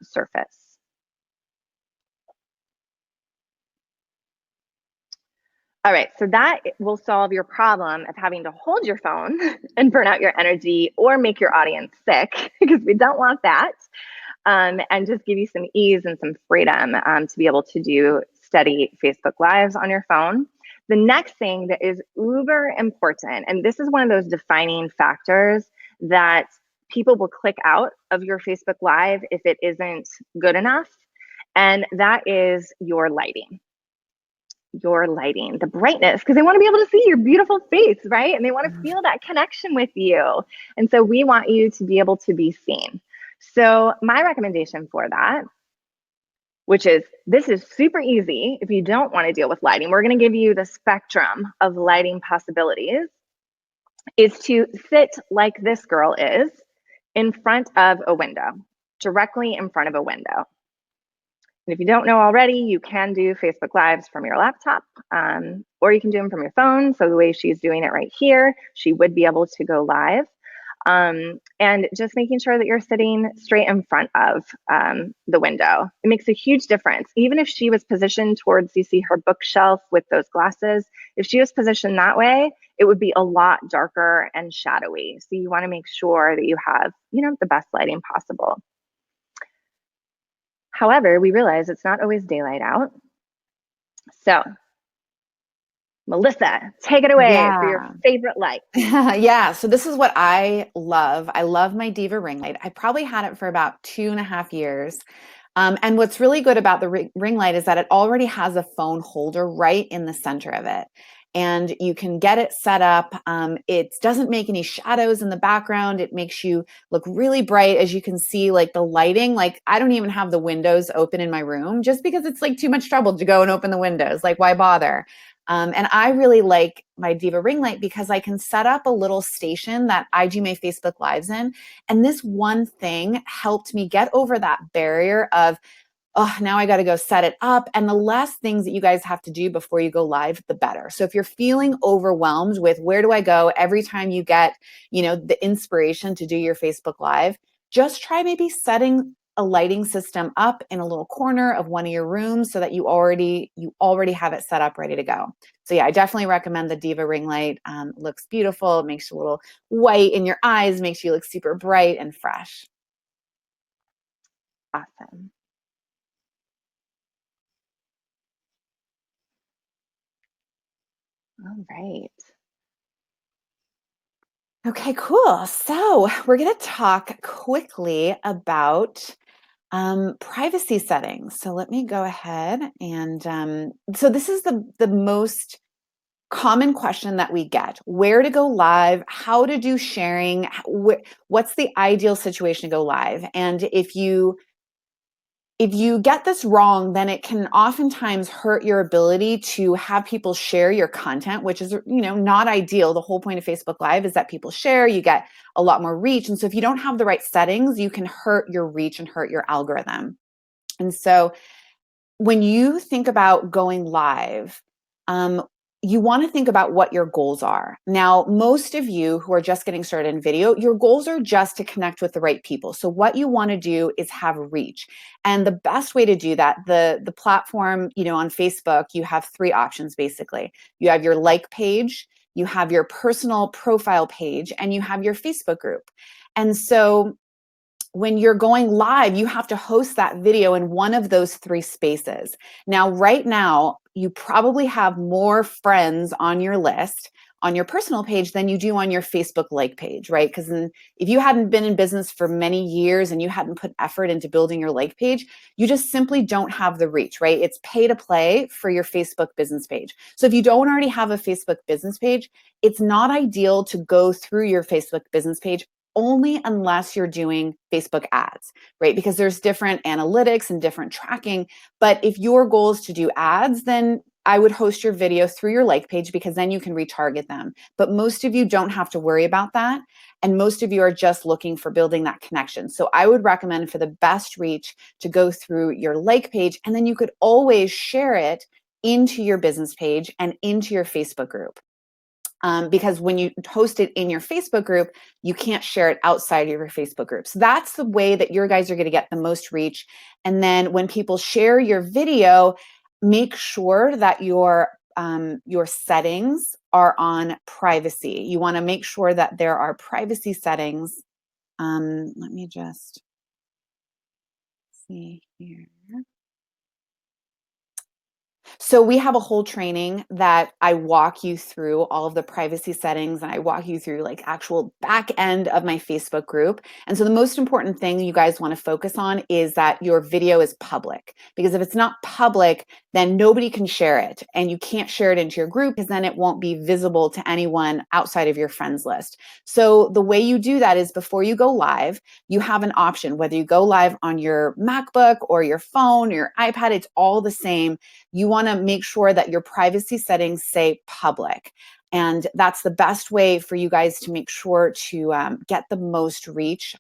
surface. All right, so that will solve your problem of having to hold your phone and burn out your energy or make your audience sick, because we don't want that. And just give you some ease and some freedom to be able to do steady Facebook Lives on your phone. The next thing that is uber important, and this is one of those defining factors that people will click out of your Facebook Live if it isn't good enough, and that is your lighting. Your lighting, the brightness, because they want to be able to see your beautiful face, right? And they want to feel that connection with you. And so we want you to be able to be seen. So my recommendation for that, which is, this is super easy if you don't want to deal with lighting, we're going to give you the spectrum of lighting possibilities, is to sit like this girl is in front of a window, directly in front of a window. And if you don't know already, you can do Facebook Lives from your laptop, or you can do them from your phone. So the way she's doing it right here, she would be able to go live. And just making sure that you're sitting straight in front of the window. It makes a huge difference. Even if she was positioned towards, you see her bookshelf with those glasses, if she was positioned that way, it would be a lot darker and shadowy. So you want to make sure that you have, you know, the best lighting possible. However, we realize it's not always daylight out. So, Melissa, take it away for your favorite light. Yeah, so this is what I love. I love my Diva ring light. I probably had it for about 2.5 years. And what's really good about the ring light is that it already has a phone holder right in the center of it. And you can get it set up. It doesn't make any shadows in the background. It makes you look really bright. As you can see, like the lighting, like I don't even have the windows open in my room just because it's like too much trouble to go and open the windows. Like, why bother? And I really like my Diva ring light because I can set up a little station that I do my Facebook Lives in. And this one thing helped me get over that barrier of, oh, now I got to go set it up. And the less things that you guys have to do before you go live, the better. So if you're feeling overwhelmed with where do I go every time you get, you know, the inspiration to do your Facebook Live, just try maybe setting a lighting system up in a little corner of one of your rooms so that you already have it set up ready to go. So yeah, I definitely recommend the Diva ring light. Looks beautiful. It makes you a little white in your eyes, makes you look super bright and fresh. Awesome. All right. Okay, cool. So we're going to talk quickly about privacy settings. So let me go ahead and so this is the most common question that we get: where to go live, how to do sharing, what's the ideal situation to go live. And if you get this wrong, then it can oftentimes hurt your ability to have people share your content, which is, you know, not ideal. The whole point of Facebook Live is that people share, you get a lot more reach. And so if you don't have the right settings, you can hurt your reach and hurt your algorithm. And so when you think about going live, you want to think about what your goals are. Now, most of you who are just getting started in video, your goals are just to connect with the right people. So what you want to do is have reach. And the best way to do that, the platform, you know, on Facebook, you have 3 options basically. You have your like page, you have your personal profile page, and you have your Facebook group. And so when you're going live, you have to host that video in one of those 3 spaces. Now, right now, you probably have more friends on your list on your personal page than you do on your Facebook like page, right? Because if you hadn't been in business for many years and you hadn't put effort into building your like page, you just simply don't have the reach, right? It's pay to play for your Facebook business page. So if you don't already have a Facebook business page, it's not ideal to go through your Facebook business page only unless you're doing Facebook ads, right? Because there's different analytics and different tracking. But if your goal is to do ads, then I would host your video through your like page, because then you can retarget them. But most of you don't have to worry about that. And most of you are just looking for building that connection. So I would recommend, for the best reach, to go through your like page, and then you could always share it into your business page and into your Facebook group. Because when you host it in your Facebook group, you can't share it outside of your Facebook group. So that's the way that your guys are going to get the most reach. And then when people share your video, make sure that your settings are on privacy. You want to make sure that there are privacy settings. Let me just see here. So we have a whole training that I walk you through all of the privacy settings, and I walk you through like actual back end of my Facebook group. And so the most important thing you guys want to focus on is that your video is public, because if it's not public, then nobody can share it, and you can't share it into your group, because then it won't be visible to anyone outside of your friends list. So the way you do that is, before you go live, you have an option, whether you go live on your MacBook or your phone or your iPad, it's all the same. You want to make sure that your privacy settings say public. And that's the best way for you guys to make sure to get the most reach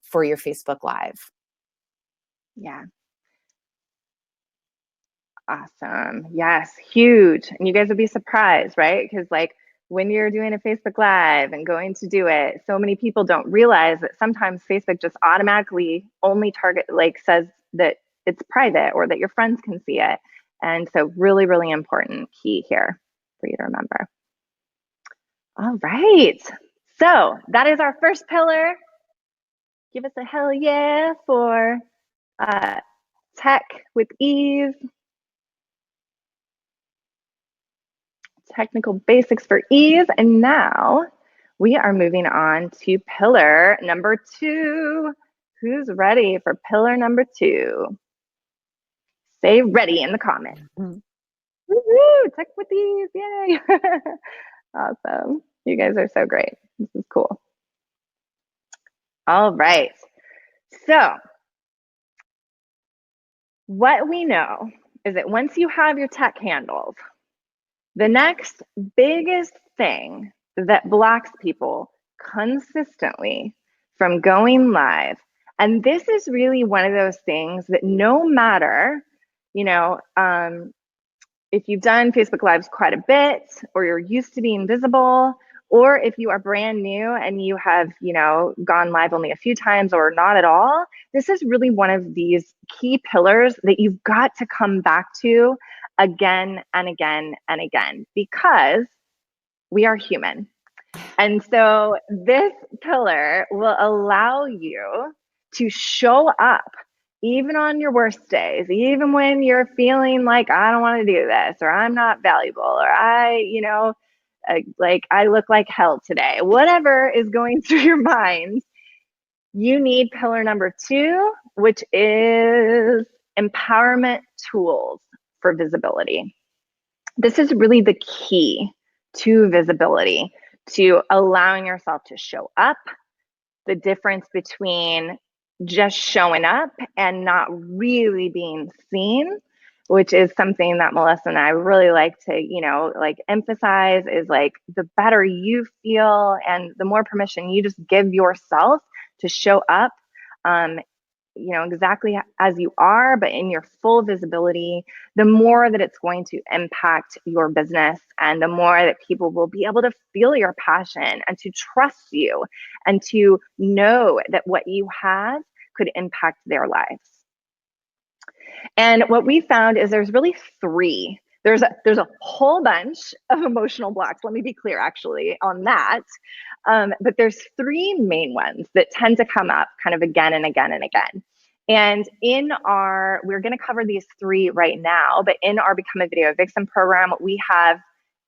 for your Facebook Live. Yeah. Awesome. Yes, huge. And you guys would be surprised, right? Because like when you're doing a Facebook Live and going to do it, so many people don't realize that sometimes Facebook just automatically only like says that it's private or that your friends can see it. And so really, really important key here for you to remember. All right. So that is our first pillar. Give us a hell yeah for tech with ease. Technical basics for ease. And now we are moving on to pillar number 2. Who's ready for pillar number 2? Say ready in the comments. Mm-hmm. Woo-hoo, tech with ease, yay. Awesome. You guys are so great. This is cool. All right. So what we know is that once you have your tech handled, the next biggest thing that blocks people consistently from going live, and this is really one of those things that no matter, if you've done Facebook Lives quite a bit, or you're used to being visible, or if you are brand new and you have, gone live only a few times or not at all, this is really one of these key pillars that you've got to come back to again and again and again, because we are human. And so this pillar will allow you to show up even on your worst days, even when you're feeling like, I don't want to do this, or I'm not valuable, or I look like hell today. Whatever is going through your mind, you need pillar number 2, which is empowerment tools for visibility. This is really the key to visibility, to allowing yourself to show up, the difference between just showing up and not really being seen, which is something that Melissa and I really like to, emphasize, is like the better you feel and the more permission you just give yourself to show up, exactly as you are, but in your full visibility, the more that it's going to impact your business, and the more that people will be able to feel your passion and to trust you and to know that what you have could impact their lives. And what we found is there's really 3 There's a whole bunch of emotional blocks. Let me be clear, actually, on that. But there's three main ones that tend to come up kind of again and again and again. And we're going to cover these three right now, but in our Become a Video Vixen program, we have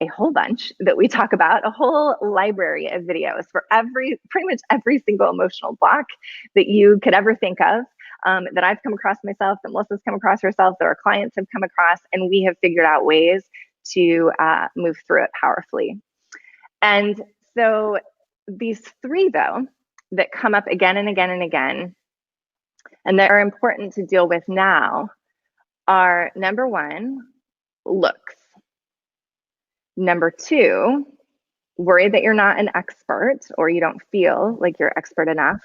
a whole bunch that we talk about, a whole library of videos for pretty much every single emotional block that you could ever think of. That I've come across myself, that Melissa's come across herself, that our clients have come across, and we have figured out ways to move through it powerfully. And so these three, though, that come up again and again and again, and that are important to deal with now, are number one, looks. Number two, worry that you're not an expert or you don't feel like you're expert enough.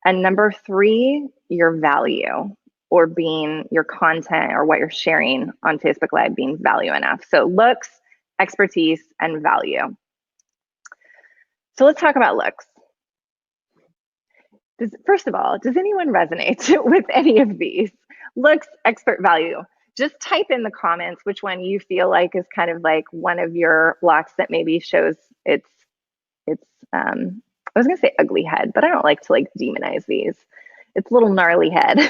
And number three, your value, or being your content or what you're sharing on Facebook Live being value enough. So looks, expertise, and value. So let's talk about looks. First of all, does anyone resonate with any of these? Looks, expert, value. Just type in the comments which one you feel like is kind of like one of your blocks that maybe shows its I was gonna say ugly head, but I don't like to demonize these. It's a little gnarly head.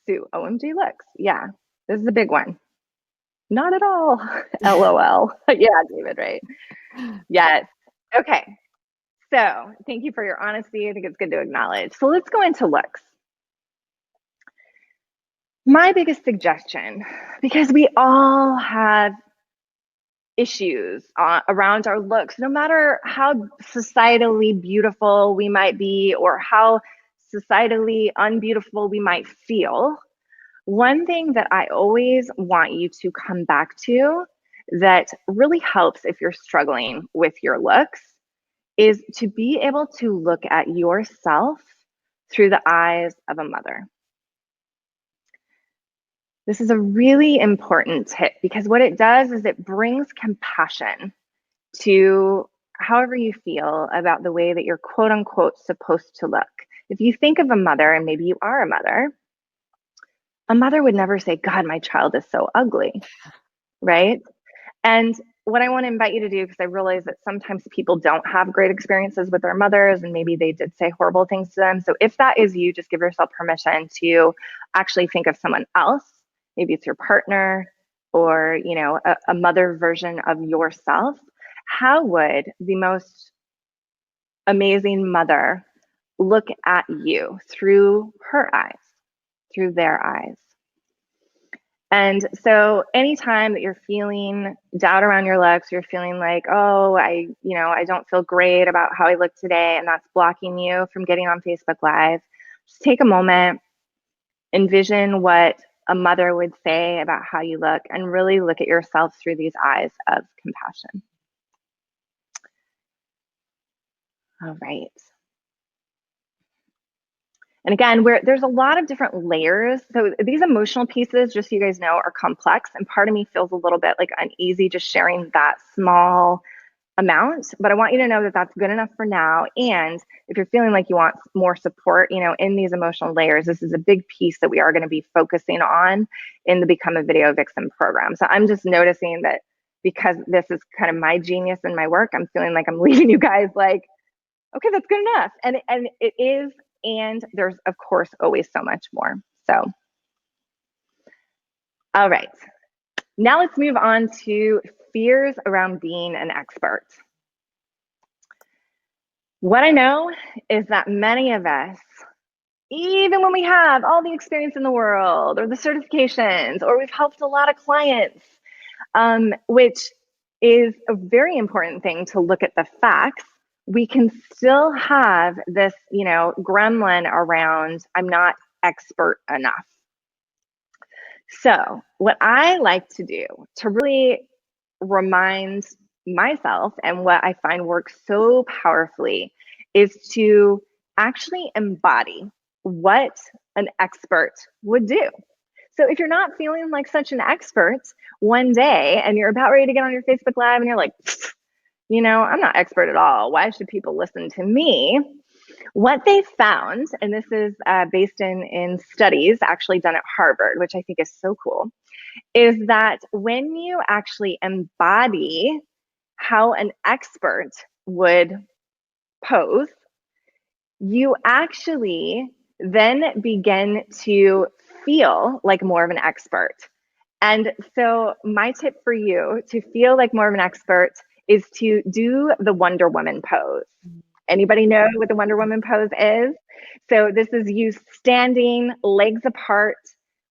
Sue, OMG looks. Yeah, this is a big one. Not at all. LOL. Yeah, David, right? Yes. Okay. So thank you for your honesty. I think it's good to acknowledge. So let's go into looks. My biggest suggestion, because we all have issues around our looks, no matter how societally beautiful we might be or how societally unbeautiful we might feel. One thing that I always want you to come back to that really helps if you're struggling with your looks is to be able to look at yourself through the eyes of a mother. This is a really important tip because what it does is it brings compassion to however you feel about the way that you're quote unquote supposed to look. If you think of a mother, and maybe you are a mother would never say, God, my child is so ugly, right? And what I want to invite you to do, because I realize that sometimes people don't have great experiences with their mothers and maybe they did say horrible things to them. So if that is you, just give yourself permission to actually think of someone else. Maybe it's your partner or, a mother version of yourself. How would the most amazing mother look at you through her eyes, through their eyes? And so anytime that you're feeling doubt around your looks, you're feeling like, oh, I don't feel great about how I look today, and that's blocking you from getting on Facebook Live, just take a moment, envision what a mother would say about how you look, and really look at yourself through these eyes of compassion. All right. And again, there's a lot of different layers. So these emotional pieces, just so you guys know, are complex. And part of me feels a little bit uneasy just sharing that small amount. But I want you to know that that's good enough for now. And if you're feeling like you want more support, in these emotional layers, this is a big piece that we are going to be focusing on in the Become a Video Vixen program. So I'm just noticing that because this is kind of my genius in my work, I'm feeling like I'm leaving you guys okay, that's good enough. And it is. And there's, of course, always so much more. So, all right. Now let's move on to fears around being an expert. What I know is that many of us, even when we have all the experience in the world or the certifications, or we've helped a lot of clients, which is a very important thing to look at the facts, we can still have this, gremlin around, I'm not expert enough. So what I like to do to really remind myself, and what I find works so powerfully, is to actually embody what an expert would do. So if you're not feeling like such an expert one day and you're about ready to get on your Facebook Live and you're like, I'm not expert at all, why should people listen to me? What they found, and this is based in studies actually done at Harvard, which I think is so cool, is that when you actually embody how an expert would pose, you actually then begin to feel like more of an expert. And so, my tip for you to feel like more of an expert is to do the Wonder Woman pose. Anybody know what the Wonder Woman pose is? So, this is you standing legs apart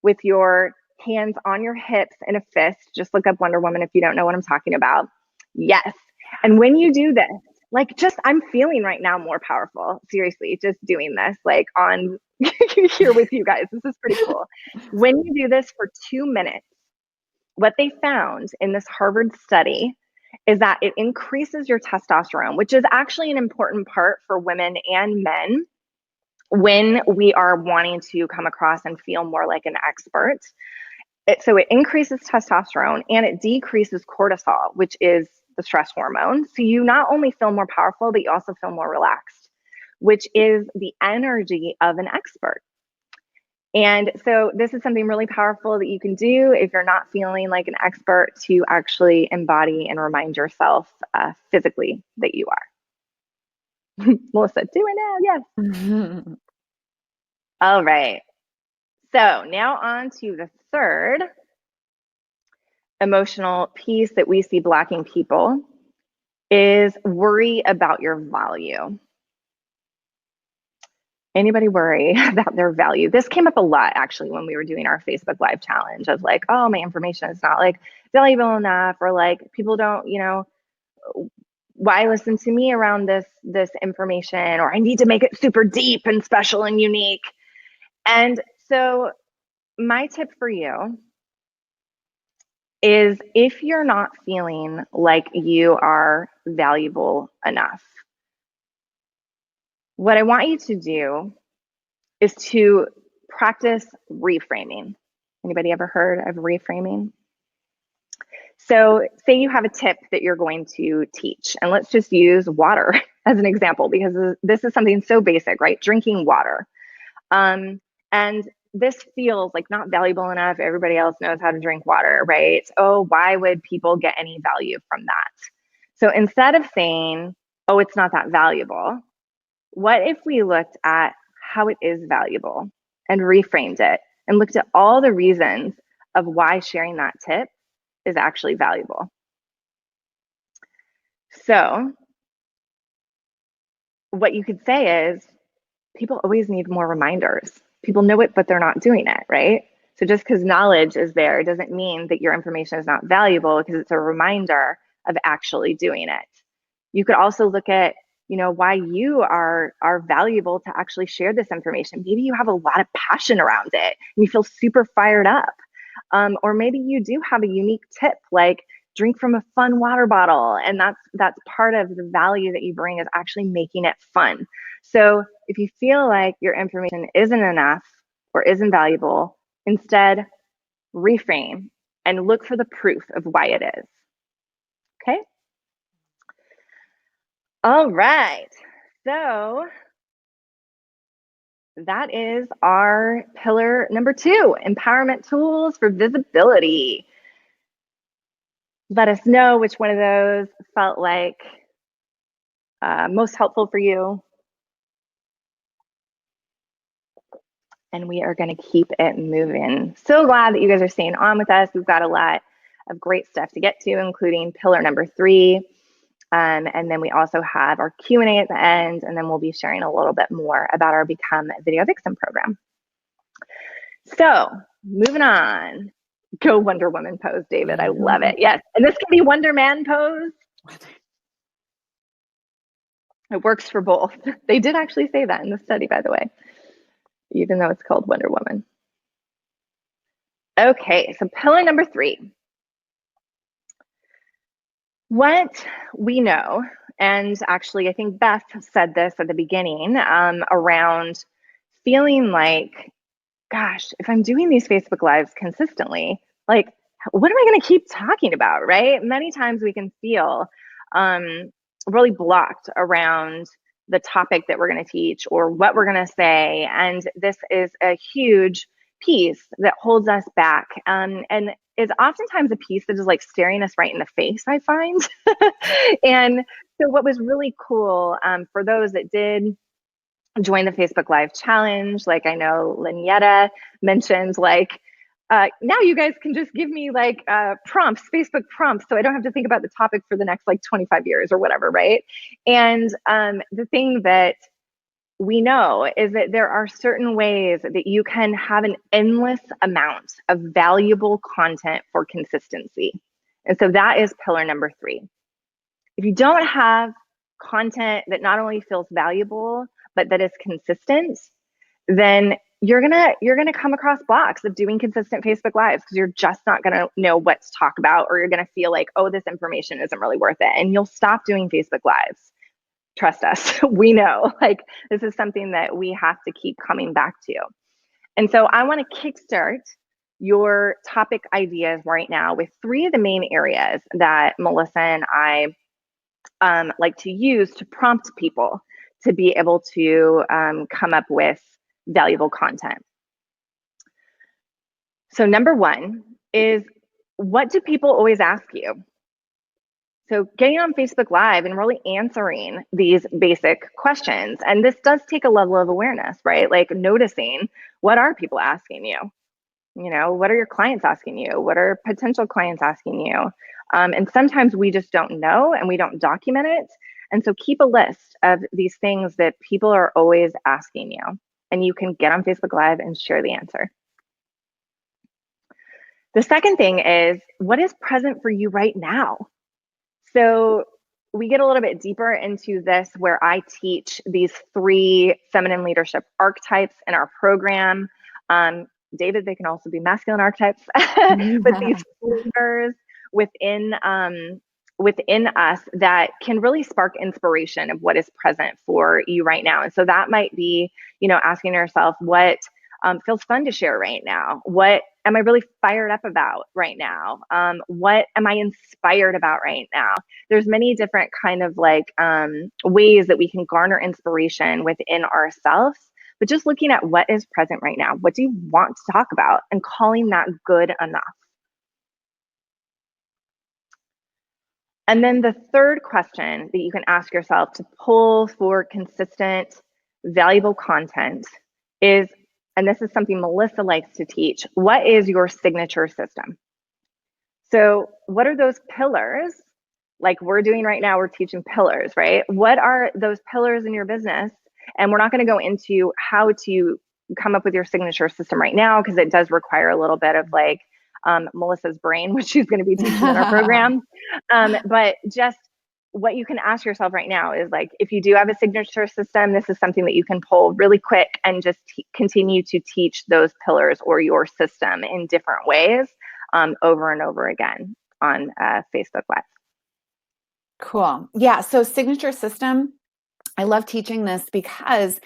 with your hands on your hips in a fist. Just look up Wonder Woman if you don't know what I'm talking about. Yes. And when you do this, like, just I'm feeling right now more powerful. Seriously, just doing this, like, on here with you guys. This is pretty cool. When you do this for 2 minutes, what they found in this Harvard study is that it increases your testosterone, which is actually an important part for women and men when we are wanting to come across and feel more like an expert. So it increases testosterone and it decreases cortisol, which is the stress hormone. So you not only feel more powerful, but you also feel more relaxed, which is the energy of an expert. And so this is something really powerful that you can do if you're not feeling like an expert, to actually embody and remind yourself physically that you are. Melissa, do it now. Yes. All right. So now on to the third emotional piece that we see blocking people is worry about your value. Anybody worry about their value? This came up a lot actually when we were doing our Facebook Live challenge of like, oh, my information is not like valuable enough, or like people don't, why listen to me around this information, or I need to make it super deep and special and unique. And so my tip for you is, if you're not feeling like you are valuable enough, what I want you to do is to practice reframing. Anybody ever heard of reframing? So say you have a tip that you're going to teach, and let's just use water as an example, because this is something so basic, right? Drinking water. And this feels like not valuable enough. Everybody else knows how to drink water, right? Oh, why would people get any value from that? So instead of saying, oh, it's not that valuable, what if we looked at how it is valuable and reframed it and looked at all the reasons of why sharing that tip is actually valuable? So what you could say is, people always need more reminders. People know it, but they're not doing it, right? So just because knowledge is there doesn't mean that your information is not valuable, because it's a reminder of actually doing it. You could also look at, why you are valuable to actually share this information. Maybe you have a lot of passion around it and you feel super fired up. Or maybe you do have a unique tip, like drink from a fun water bottle, and that's part of the value that you bring, is actually making it fun. So if you feel like your information isn't enough or isn't valuable, instead reframe and look for the proof of why it is. Okay? All right. So that is our pillar number 2, empowerment tools for visibility. Let us know which one of those felt like most helpful for you. And we are going to keep it moving. So glad that you guys are staying on with us. We've got a lot of great stuff to get to, including pillar number 3. And then we also have our Q&A at the end, and then we'll be sharing a little bit more about our Become Video Vixen program. So moving on. Go Wonder Woman pose, David. I love it. Yes. And this can be Wonder Man pose. It works for both. They did actually say that in the study, by the way, even though it's called Wonder Woman. Okay, so pillar number 3. What we know, and actually I think Beth said this at the beginning, around feeling like, gosh, if I'm doing these Facebook Lives consistently, like, what am I going to keep talking about, right? Many times we can feel really blocked around the topic that we're going to teach or what we're going to say. And this is a huge piece that holds us back, and is oftentimes a piece that is like staring us right in the face, I find. And so what was really cool, for those that did join the Facebook Live challenge, like I know Lynetta mentioned, like, now you guys can just give me like prompts, Facebook prompts, so I don't have to think about the topic for the next like 25 years or whatever, right? And the thing that we know is that there are certain ways that you can have an endless amount of valuable content for consistency. And so that is pillar number 3. If you don't have content that not only feels valuable, but that is consistent, then you're gonna come across blocks of doing consistent Facebook Lives because you're just not gonna know what to talk about, or you're gonna feel like, oh, this information isn't really worth it, and you'll stop doing Facebook Lives. Trust us, we know, like, this is something that we have to keep coming back to. And so I want to kickstart your topic ideas right now with 3 of the main areas that Melissa and I like to use to prompt people to be able to come up with valuable content. So number 1 is, what do people always ask you? So getting on Facebook Live and really answering these basic questions. And this does take a level of awareness, right? Like noticing, what are people asking you? You know, what are your clients asking you? What are potential clients asking you? And sometimes we just don't know and we don't document it. And so keep a list of these things that people are always asking you. And you can get on Facebook Live and share the answer. The second thing is, what is present for you right now? So we get a little bit deeper into this where I teach these 3 feminine leadership archetypes in our program. David, they can also be masculine archetypes, but these flavors within us that can really spark inspiration of what is present for you right now. And so that might be, you know, asking yourself, what feels fun to share right now? What am I really fired up about right now? What am I inspired about right now? There's many different kind of like ways that we can garner inspiration within ourselves, but just looking at what is present right now. What do you want to talk about? And calling that good enough. And then the third question that you can ask yourself to pull for consistent, valuable content is, and this is something Melissa likes to teach, what is your signature system? So what are those pillars? Like we're doing right now, we're teaching pillars, right? What are those pillars in your business? And we're not going to go into how to come up with your signature system right now, because it does require a little bit of like Melissa's brain, which she's going to be teaching in our program. But just what you can ask yourself right now is like, if you do have a signature system, this is something that you can pull really quick and just continue to teach those pillars or your system in different ways over and over again on Facebook Live. Cool. Yeah. So signature system, I love teaching this because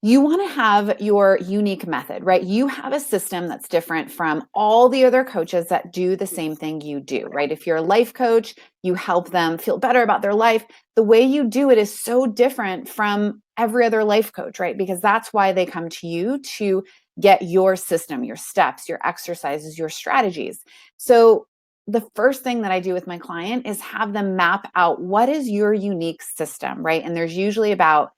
you want to have your unique method, right? You have a system that's different from all the other coaches that do the same thing you do, right? If you're a life coach, you help them feel better about their life. The way you do it is so different from every other life coach, right? Because that's why they come to you, to get your system, your steps, your exercises, your strategies. So the first thing that I do with my client is have them map out, what is your unique system, right? And there's usually about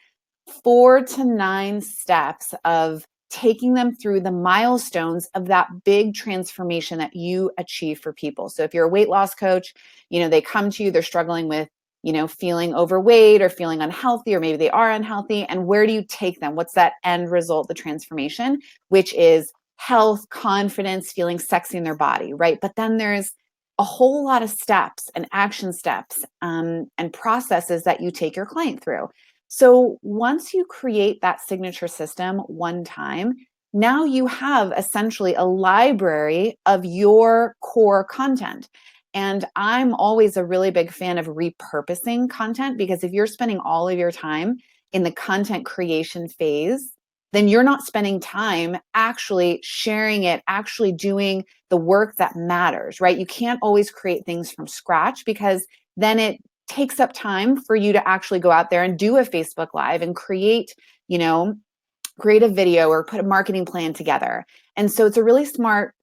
4 to 9 steps of taking them through the milestones of that big transformation that you achieve for people. So if you're a weight loss coach, you know, they come to you, they're struggling with, you know, feeling overweight or feeling unhealthy, or maybe they are unhealthy. And where do you take them? What's that end result, the transformation, which is health, confidence, feeling sexy in their body, right? But then there's a whole lot of steps and action steps and processes that you take your client through. So once you create that signature system one time, now you have essentially a library of your core content. And I'm always a really big fan of repurposing content, because if you're spending all of your time in the content creation phase, then you're not spending time actually sharing it, actually doing the work that matters, right? You can't always create things from scratch, because then takes up time for you to actually go out there and do a Facebook Live and create, create a video or put a marketing plan together. And so it's a really smart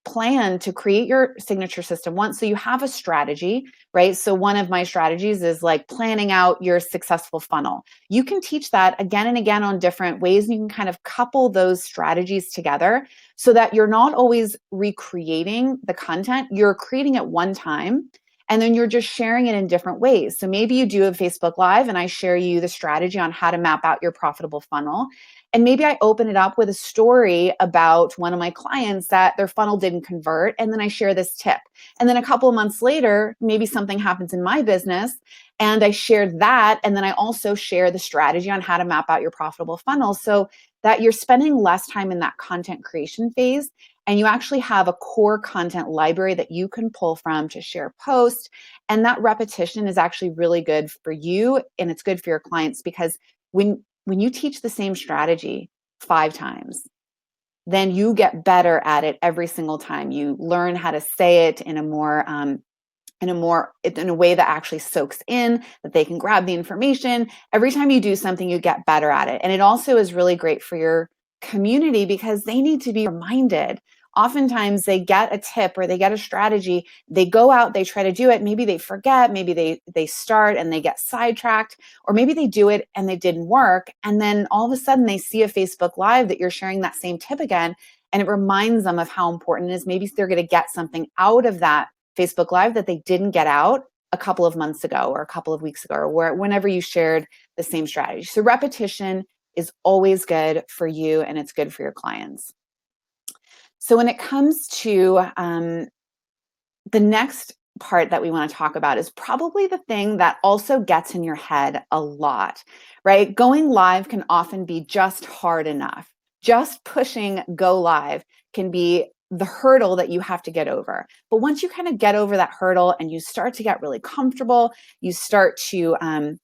plan to create your signature system once. So you have a strategy, right? So one of my strategies is like planning out your successful funnel. You can teach that again and again on different ways. And you can kind of couple those strategies together so that you're not always recreating the content. You're creating it one time and then you're just sharing it in different ways. So maybe you do a Facebook Live and I share you the strategy on how to map out your profitable funnel. And maybe I open it up with a story about one of my clients that their funnel didn't convert. And then I share this tip. And then a couple of months later, maybe something happens in my business and I shared that. And then I also share the strategy on how to map out your profitable funnel so that you're spending less time in that content creation phase. And you actually have a core content library that you can pull from to share posts. And that repetition is actually really good for you and it's good for your clients because when you teach the same strategy 5 times, then you get better at it every single time. You learn how to say it in a way that actually soaks in, that they can grab the information. Every time you do something, you get better at it. And it also is really great for your community because they need to be reminded. Oftentimes they get a tip or they get a strategy, they go out, they try to do it, maybe they forget, maybe they start and they get sidetracked, or maybe they do it and it didn't work. And then all of a sudden they see a Facebook Live that you're sharing that same tip again, and it reminds them of how important it is. Maybe they're going to get something out of that Facebook Live that they didn't get out a couple of months ago or a couple of weeks ago or whenever you shared the same strategy. So repetition is always good for you and it's good for your clients. So when it comes to the next part that we want to talk about is probably the thing that also gets in your head a lot, right? Going live can often be just hard enough. Just pushing go live can be the hurdle that you have to get over. But once you kind of get over that hurdle and you start to get really comfortable, you start to kind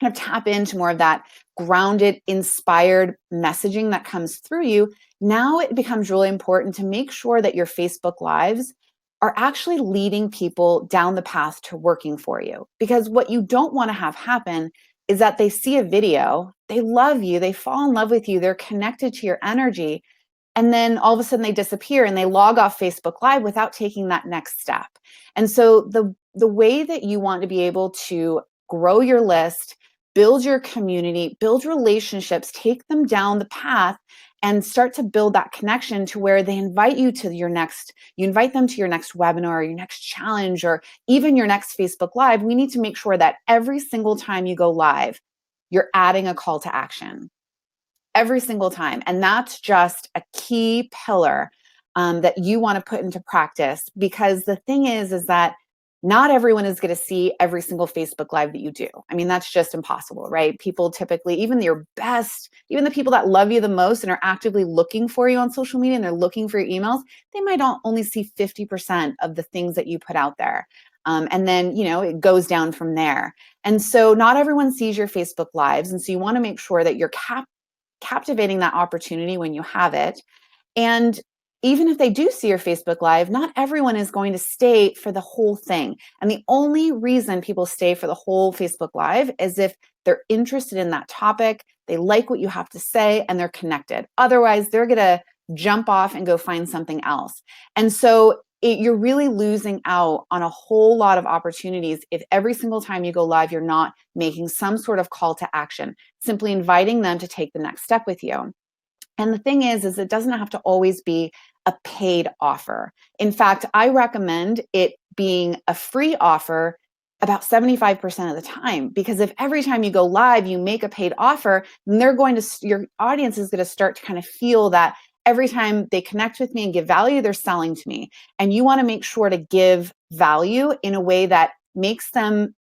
of tap into more of that grounded, inspired messaging that comes through you. Now it becomes really important to make sure that your Facebook Lives are actually leading people down the path to working for you. Because what you don't want to have happen is that they see a video, they love you, they fall in love with you, they're connected to your energy, and then all of a sudden they disappear and they log off Facebook Live without taking that next step. And so the way that you want to be able to grow your list, build your community, build relationships, take them down the path and start to build that connection to where they invite you to you invite them to your next webinar, or your next challenge, or even your next Facebook Live. We need to make sure that every single time you go live, you're adding a call to action. Every single time. And that's just a key pillar that you want to put into practice, because the thing is that not everyone is going to see every single Facebook Live that you do. I mean, that's just impossible, right? People typically, even your best, even the people that love you the most and are actively looking for you on social media and they're looking for your emails, they might only see 50% of the things that you put out there. And then, it goes down from there. And so not everyone sees your Facebook Lives. And so you want to make sure that you're captivating that opportunity when you have it. And even if they do see your Facebook Live, not everyone is going to stay for the whole thing. And the only reason people stay for the whole Facebook Live is if they're interested in that topic, they like what you have to say, and they're connected. Otherwise, they're going to jump off and go find something else. And so you're really losing out on a whole lot of opportunities if every single time you go live, you're not making some sort of call to action, simply inviting them to take the next step with you. And the thing is it doesn't have to always be a paid offer. In fact, I recommend it being a free offer about 75% of the time, because if every time you go live, you make a paid offer, then your audience is going to start to kind of feel that every time they connect with me and give value, they're selling to me. And you want to make sure to give value in a way that makes them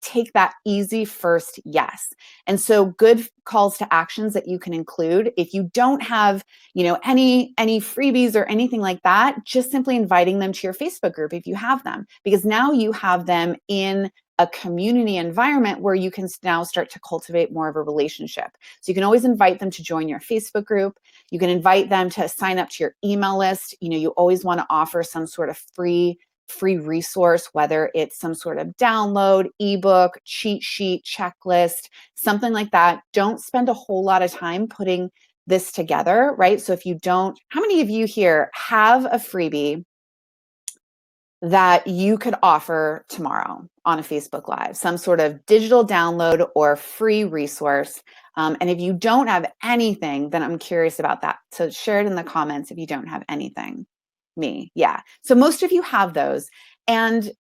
take that easy first yes. And so good calls to actions that you can include. If you don't have, any freebies or anything like that, just simply inviting them to your Facebook group if you have them, because now you have them in a community environment where you can now start to cultivate more of a relationship. So you can always invite them to join your Facebook group. You can invite them to sign up to your email list. You always want to offer some sort of free free resource, whether it's some sort of download, ebook, cheat sheet, checklist, something like that. Don't spend a whole lot of time putting this together, right? So if you don't, how many of you here have a freebie that you could offer tomorrow on a Facebook Live, some sort of digital download or free resource? And if you don't have anything, then I'm curious about that. So share it in the comments if you don't have anything. Me, yeah. So most of you have those. And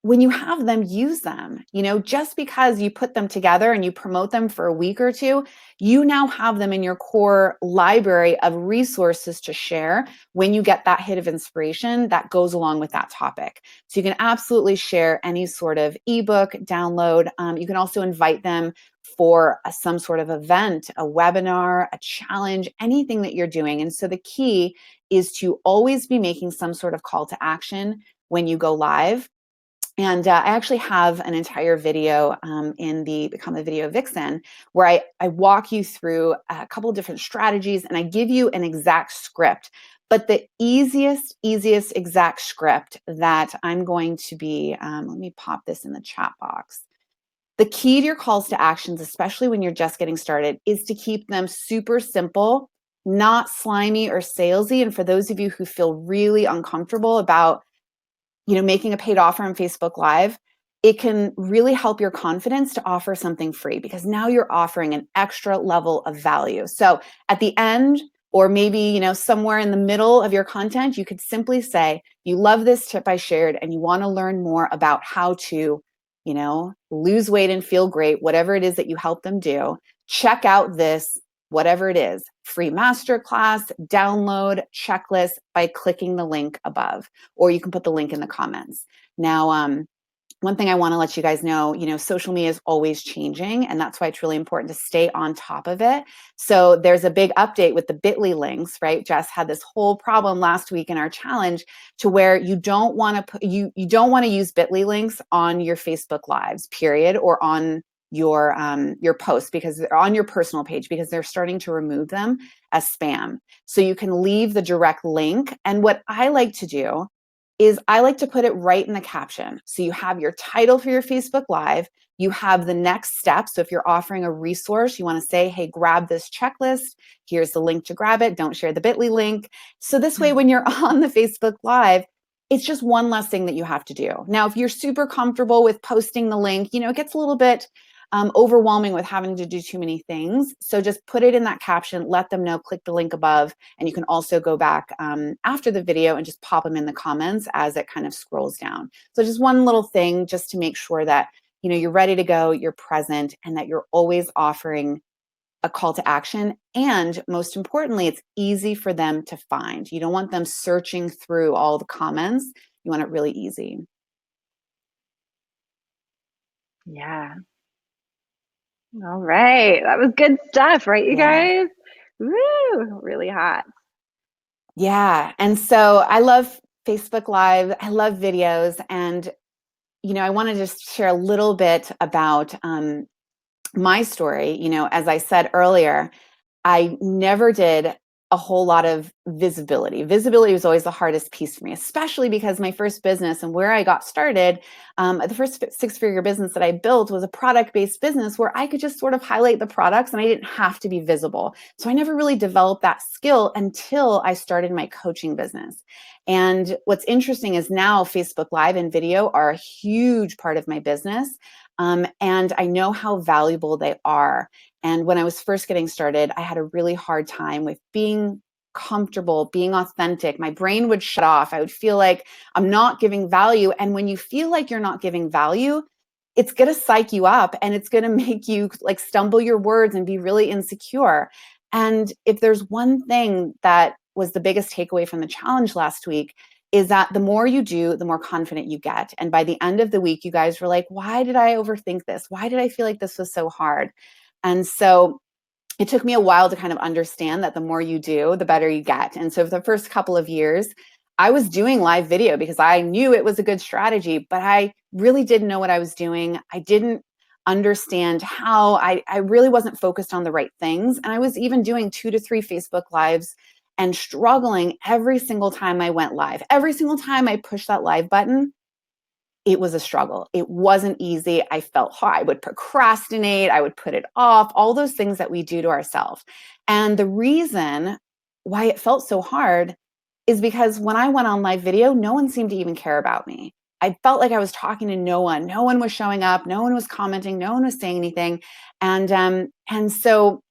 when you have them, use them. Just because you put them together and you promote them for a week or two, you now have them in your core library of resources to share when you get that hit of inspiration that goes along with that topic. So you can absolutely share any sort of ebook, download. You can also invite them for some sort of event, a webinar, a challenge, anything that you're doing. And so the key is to always be making some sort of call to action when you go live. And I actually have an entire video in the Become a Video Vixen where I walk you through a couple of different strategies and I give you an exact script. But the easiest exact script that I'm going to be, let me pop this in the chat box. The key to your calls to actions, especially when you're just getting started, is to keep them super simple, not slimy or salesy. And for those of you who feel really uncomfortable about making a paid offer on Facebook Live, it can really help your confidence to offer something free because now you're offering an extra level of value. So at the end, or maybe, somewhere in the middle of your content, you could simply say, you love this tip I shared and you want to learn more about how to, lose weight and feel great, whatever it is that you help them do. Check out this, whatever it is, free masterclass, download, checklist by clicking the link above, or you can put the link in the comments. Now, one thing I want to let you guys know, social media is always changing, and that's why it's really important to stay on top of it. So there's a big update with the Bitly links, right? Jess had this whole problem last week in our challenge to where you don't want to you don't want to use Bitly links on your Facebook Lives, period, or on your posts because they're on your personal page because they're starting to remove them as spam. So you can leave the direct link. And what I like to do is I like to put it right in the caption. So you have your title for your Facebook Live, you have the next step. So if you're offering a resource, you want to say, hey, grab this checklist. Here's the link to grab it. Don't share the Bitly link. So this way, when you're on the Facebook Live, it's just one less thing that you have to do. Now, if you're super comfortable with posting the link, it gets a little bit overwhelming with having to do too many things. So just put it in that caption, let them know, click the link above, and you can also go back after the video and just pop them in the comments as it kind of scrolls down. So just one little thing just to make sure that you're ready to go, you're present, and that you're always offering a call to action. And most importantly, it's easy for them to find. You don't want them searching through all the comments. You want it really easy. Yeah. All right. That was good stuff, right, you guys? Woo, really hot. Yeah. And so I love Facebook Live. I love videos. And, I want to just share a little bit about my story. As I said earlier, I never did a whole lot of visibility. Visibility was always the hardest piece for me, especially because my first business and where I got started, the first six-figure business that I built was a product-based business where I could just sort of highlight the products and I didn't have to be visible. So I never really developed that skill until I started my coaching business. And what's interesting is now Facebook Live and video are a huge part of my business. And I know how valuable they are. And when I was first getting started, I had a really hard time with being comfortable, being authentic. My brain would shut off. I would feel like I'm not giving value. And when you feel like you're not giving value, it's going to psych you up and it's going to make you like stumble your words and be really insecure. And if there's one thing that was the biggest takeaway from the challenge last week, is that the more you do, the more confident you get. And by the end of the week, you guys were like, why did I overthink this? Why did I feel like this was so hard? And so it took me a while to kind of understand that the more you do, the better you get. And so for the first couple of years, I was doing live video because I knew it was a good strategy, but I really didn't know what I was doing. I didn't understand how. I really wasn't focused on the right things. And I was even doing 2 to 3 Facebook Lives and struggling every single time I went live. Every single time I pushed that live button, it was a struggle. It wasn't easy. I felt hard. I would procrastinate. I would put it off, all those things that we do to ourselves. And the reason why it felt so hard is because when I went on live video, no one seemed to even care about me. I felt like I was talking to no one. No one was showing up. No one was commenting. No one was saying anything. And so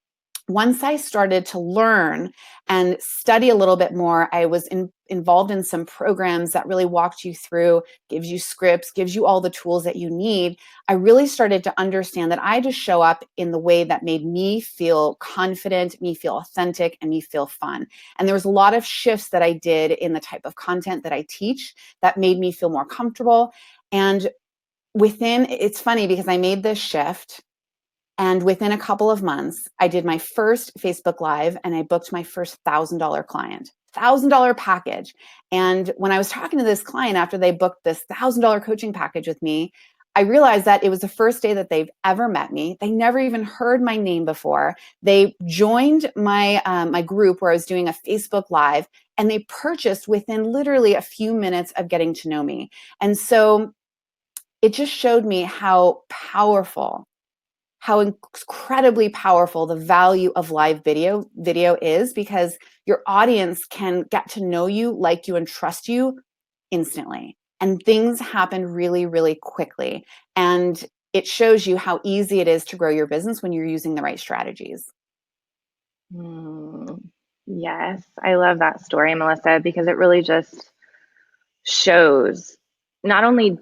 once I started to learn and study a little bit more, I was involved in some programs that really walked you through, gives you scripts, gives you all the tools that you need. I really started to understand that I just show up in the way that made me feel confident, me feel authentic, and me feel fun. And there was a lot of shifts that I did in the type of content that I teach that made me feel more comfortable. And it's funny because I made this shift, and within a couple of months, I did my first Facebook Live and I booked my first $1,000 client, $1,000 package. And when I was talking to this client after they booked this $1,000 coaching package with me, I realized that it was the first day that they've ever met me. They never even heard my name before. They joined my group where I was doing a Facebook Live, and they purchased within literally a few minutes of getting to know me. And so it just showed me how incredibly powerful the value of live video is, because your audience can get to know you, like you, and trust you instantly. And things happen really, really quickly. And it shows you how easy it is to grow your business when you're using the right strategies. Yes, I love that story, Melissa, because it really just shows not only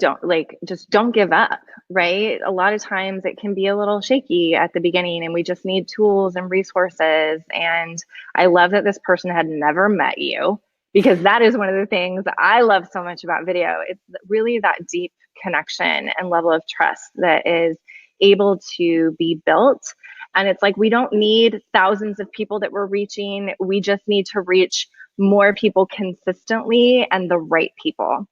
just don't give up, right? A lot of times it can be a little shaky at the beginning and we just need tools and resources. And I love that this person had never met you, because that is one of the things that I love so much about video. It's really that deep connection and level of trust that is able to be built. And it's like, we don't need thousands of people that we're reaching. We just need to reach more people consistently and the right people.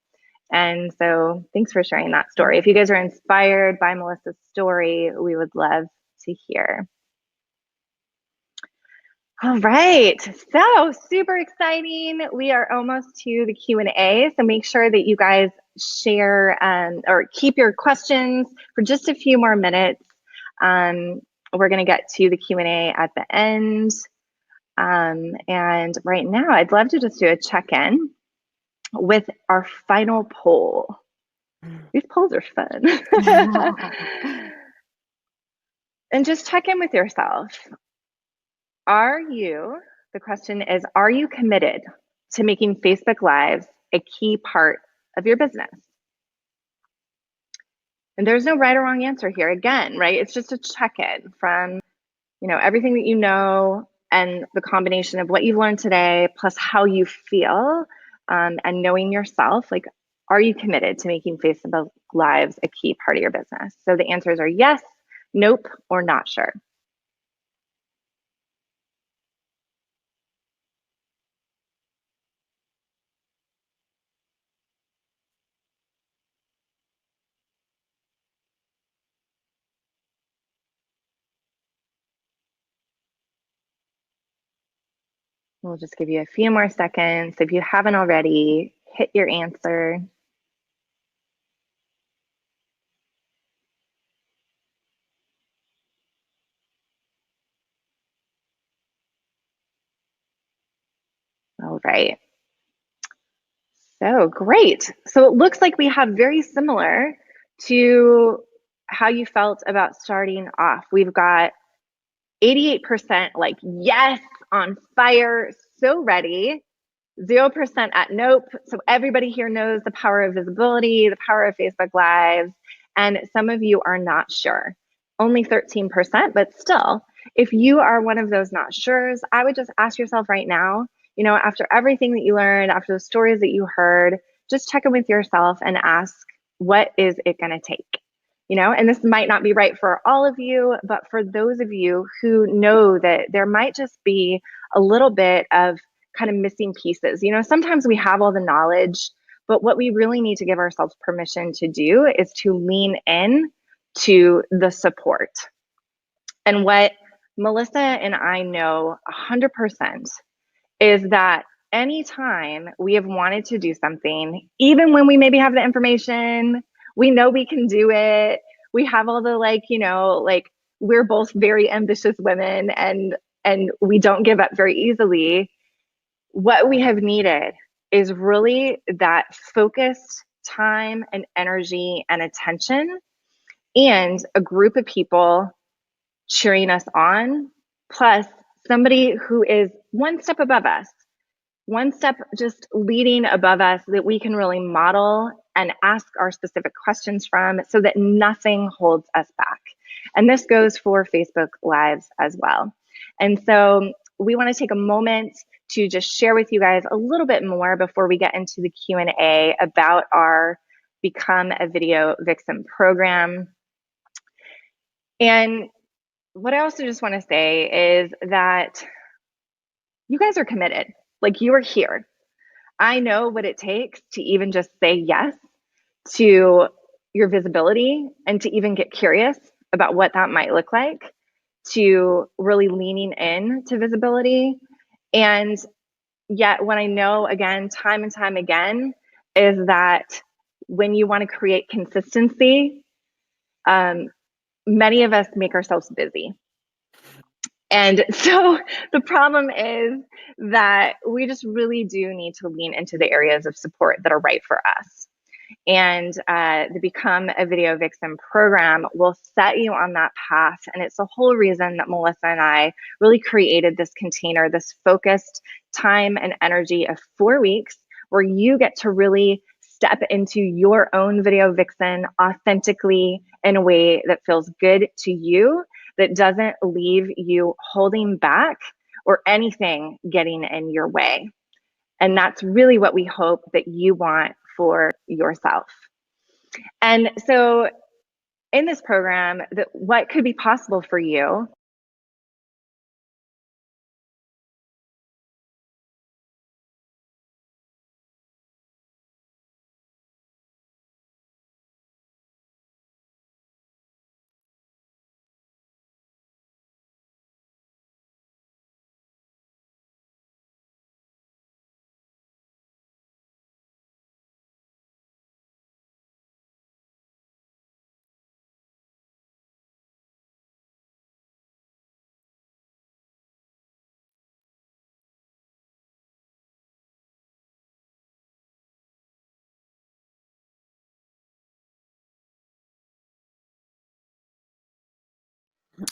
And so thanks for sharing that story. If you guys are inspired by Melissa's story, we would love to hear. All right, so super exciting. We are almost to the Q&A, so make sure that you guys share or keep your questions for just a few more minutes. We're going to get to the Q&A at the end. And right now, I'd love to just do a check-in with our final poll. These polls are fun. And just check in with yourself. The question is, are you committed to making Facebook Lives a key part of your business? And there's no right or wrong answer here. Again, right? It's just a check-in from, everything that you know and the combination of what you've learned today plus how you feel, and knowing yourself. Like, are you committed to making Facebook Lives a key part of your business? So the answers are yes, nope, or not sure. We'll just give you a few more seconds. If you haven't already, hit your answer. All right. So great. So it looks like we have very similar to how you felt about starting off. We've got 88% like yes, on fire, so ready. 0% at nope. So everybody here knows the power of visibility, the power of Facebook Lives, and some of you are not sure. Only 13%, but still, if you are one of those not sures, I would just ask yourself right now, after everything that you learned, after the stories that you heard, just check in with yourself and ask, what is it going to take? And this might not be right for all of you, but for those of you who know that there might just be a little bit of kind of missing pieces. Sometimes we have all the knowledge, but what we really need to give ourselves permission to do is to lean in to the support. And what Melissa and I know 100% is that anytime we have wanted to do something, even when we maybe have the information, we know we can do it, we have all the like we're both very ambitious women and we don't give up very easily. What we have needed is really that focused time and energy and attention and a group of people cheering us on, plus somebody who is one step above us, one step just leading above us that we can really model and ask our specific questions from so that nothing holds us back. And this goes for Facebook Lives as well. And so we want to take a moment to just share with you guys a little bit more before we get into the Q&A about our Become a Video Vixen program. And what I also just want to say is that you guys are committed. Like, you are here. I know what it takes to even just say yes to your visibility and to even get curious about what that might look like, to really leaning in to visibility. And yet, what I know, again, time and time again, is that when you want to create consistency, many of us make ourselves busy. And so the problem is that we just really do need to lean into the areas of support that are right for us. And the Become a Video Vixen program will set you on that path. And it's the whole reason that Melissa and I really created this container, this focused time and energy of 4 weeks where you get to really step into your own video vixen authentically in a way that feels good to you, that doesn't leave you holding back or anything getting in your way. And that's really what we hope that you want for yourself. And so in this program, what could be possible for you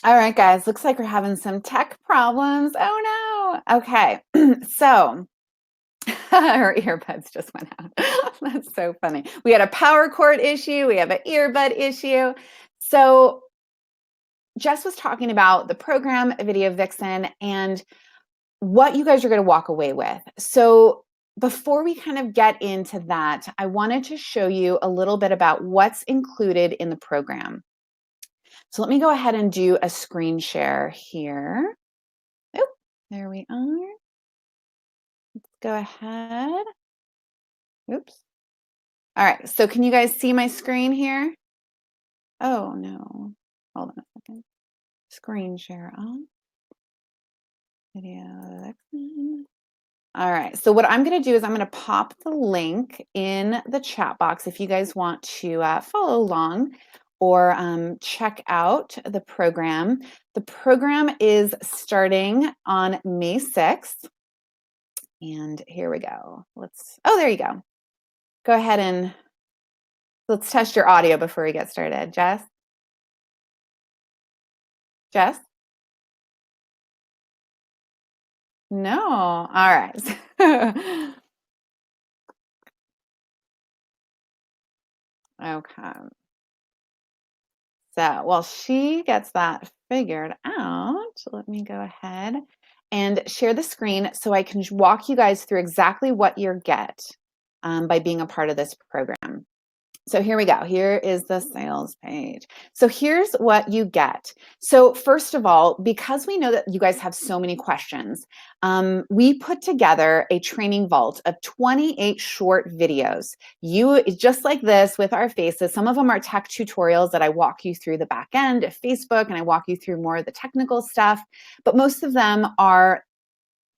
All right, guys, looks like we're having some tech problems. Oh no. Okay. So her earbuds just went out. That's so funny. We had a power cord issue. We have an earbud issue. So Jess was talking about the program Video Vixen and what you guys are going to walk away with. So before we kind of get into that, I wanted to show you a little bit about what's included in the program. So let me go ahead and do a screen share here. Oh, there we are. Let's go ahead. Oops. All right, so can you guys see my screen here? Oh no, hold on a second. Screen share on. Video. All right, so what I'm going to do is I'm going to pop the link in the chat box if you guys want to follow along or check out the program. The program is starting on May 6th. And here we go. Oh, there you go. Go ahead and let's test your audio before we get started. Jess? Jess? No. All right. Okay. So while she gets that figured out, let me go ahead and share the screen so I can walk you guys through exactly what you get by being a part of this program. So here we go. Here is the sales page. So here's what you get. So first of all, because we know that you guys have so many questions, we put together a training vault of 28 short videos. Just like this with our faces. Some of them are tech tutorials that I walk you through the back end of Facebook and I walk you through more of the technical stuff, but most of them are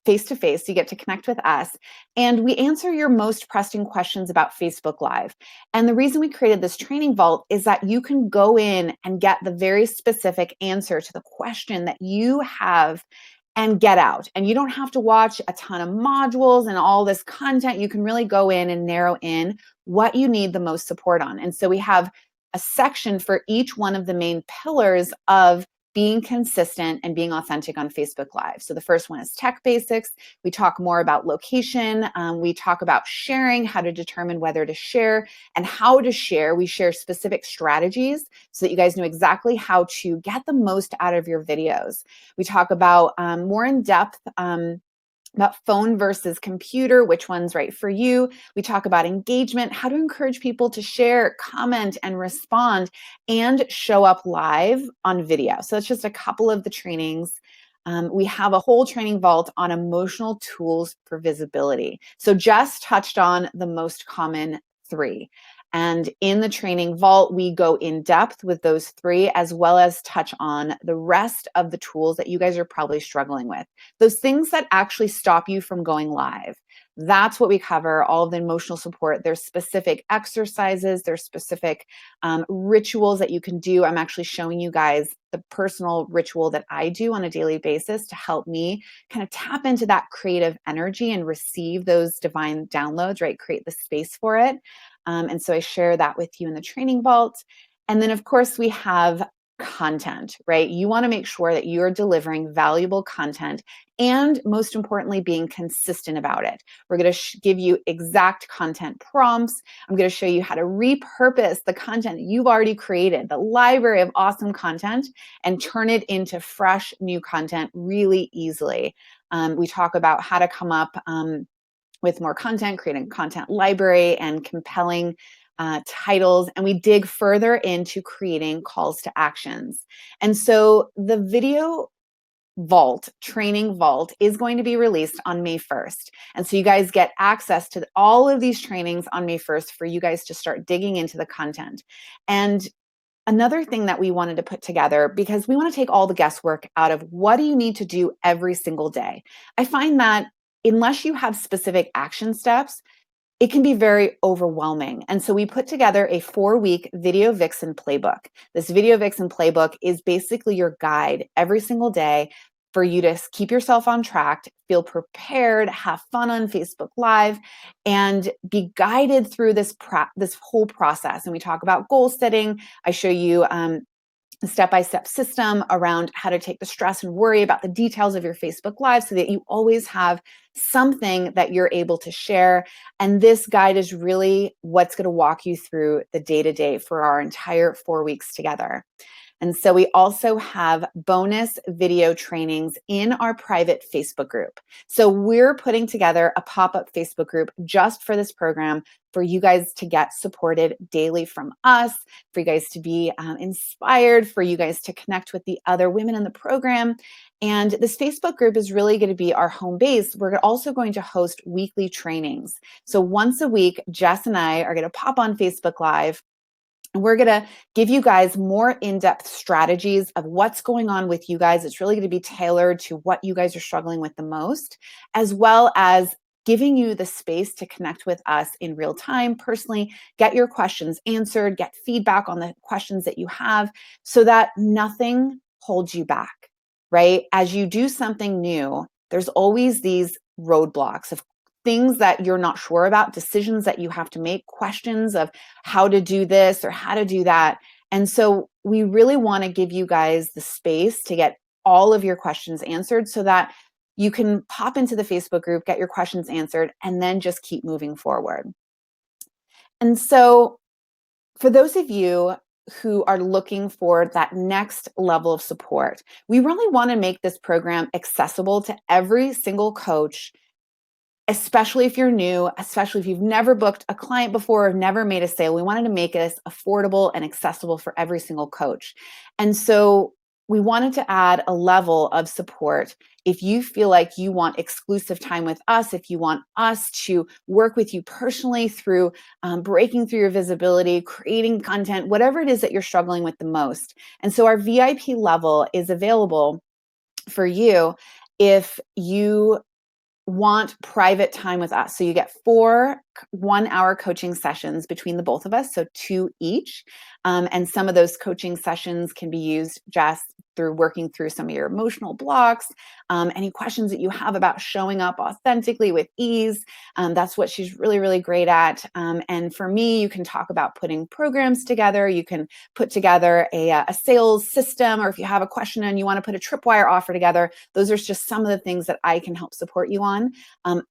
face to face. You get to connect with us, and we answer your most pressing questions about Facebook Live. And the reason we created this training vault is that you can go in and get the very specific answer to the question that you have and get out. And you don't have to watch a ton of modules and all this content. You can really go in and narrow in what you need the most support on. And so we have a section for each one of the main pillars of being consistent and being authentic on Facebook Live. So the first one is tech basics. We talk more about location. We talk about sharing, how to determine whether to share and how to share. We share specific strategies so that you guys know exactly how to get the most out of your videos. We talk about more in depth about phone versus computer, which one's right for you. We talk about engagement, how to encourage people to share, comment, and respond, and show up live on video. So that's just a couple of the trainings. We have a whole training vault on emotional tools for visibility. So Jess touched on the most common 3. And in the training vault, we go in depth with those 3, as well as touch on the rest of the tools that you guys are probably struggling with. Those things that actually stop you from going live. That's what we cover, all of the emotional support. There's specific exercises, there's specific rituals that you can do. I'm actually showing you guys the personal ritual that I do on a daily basis to help me kind of tap into that creative energy and receive those divine downloads, right? Create the space for it. And so I share that with you in the training vault. And then, of course, we have content, right? You want to make sure that you're delivering valuable content and, most importantly, being consistent about it. We're going to give you exact content prompts. I'm going to show you how to repurpose the content that you've already created, the library of awesome content, and turn it into fresh new content really easily. We talk about how to come up with more content, creating a content library and compelling titles. And we dig further into creating calls to actions. And so the video vault, training vault, is going to be released on May 1st. And so you guys get access to all of these trainings on May 1st for you guys to start digging into the content. And another thing that we wanted to put together, because we want to take all the guesswork out of what do you need to do every single day. I find that unless you have specific action steps, it can be very overwhelming. And so we put together a 4-week Video Vixen playbook. This Video Vixen playbook is basically your guide every single day for you to keep yourself on track, feel prepared, have fun on Facebook Live, and be guided through this whole process. And we talk about goal setting. I show you a step-by-step system around how to take the stress and worry about the details of your Facebook Live so that you always have something that you're able to share. And this guide is really what's going to walk you through the day-to-day for our entire 4 weeks together. And so we also have bonus video trainings in our private Facebook group. So we're putting together a pop-up Facebook group just for this program for you guys to get supported daily from us, for you guys to be inspired, for you guys to connect with the other women in the program. And this Facebook group is really going to be our home base. We're also going to host weekly trainings. So once a week, Jess and I are going to pop on Facebook Live. And we're going to give you guys more in-depth strategies of what's going on with you guys. It's really going to be tailored to what you guys are struggling with the most, as well as giving you the space to connect with us in real time, personally, get your questions answered, get feedback on the questions that you have so that nothing holds you back, right? As you do something new, there's always these roadblocks of things that you're not sure about, decisions that you have to make, questions of how to do this or how to do that. And so we really want to give you guys the space to get all of your questions answered so that you can pop into the Facebook group, get your questions answered, and then just keep moving forward. And so for those of you who are looking for that next level of support, we really want to make this program accessible to every single coach, especially if you're new, especially if you've never booked a client before or never made a sale. We wanted to make this affordable and accessible for every single coach. And so we wanted to add a level of support. If you feel like you want exclusive time with us, if you want us to work with you personally through breaking through your visibility, creating content, whatever it is that you're struggling with the most. And so our VIP level is available for you if you want private time with us. So you get 4 1-hour coaching sessions between the both of us, so 2 each. And some of those coaching sessions can be used just through working through some of your emotional blocks, any questions that you have about showing up authentically with ease. That's what she's really, really great at. And for me, you can talk about putting programs together. You can put together a sales system, or if you have a question and you want to put a tripwire offer together, those are just some of the things that I can help support you on.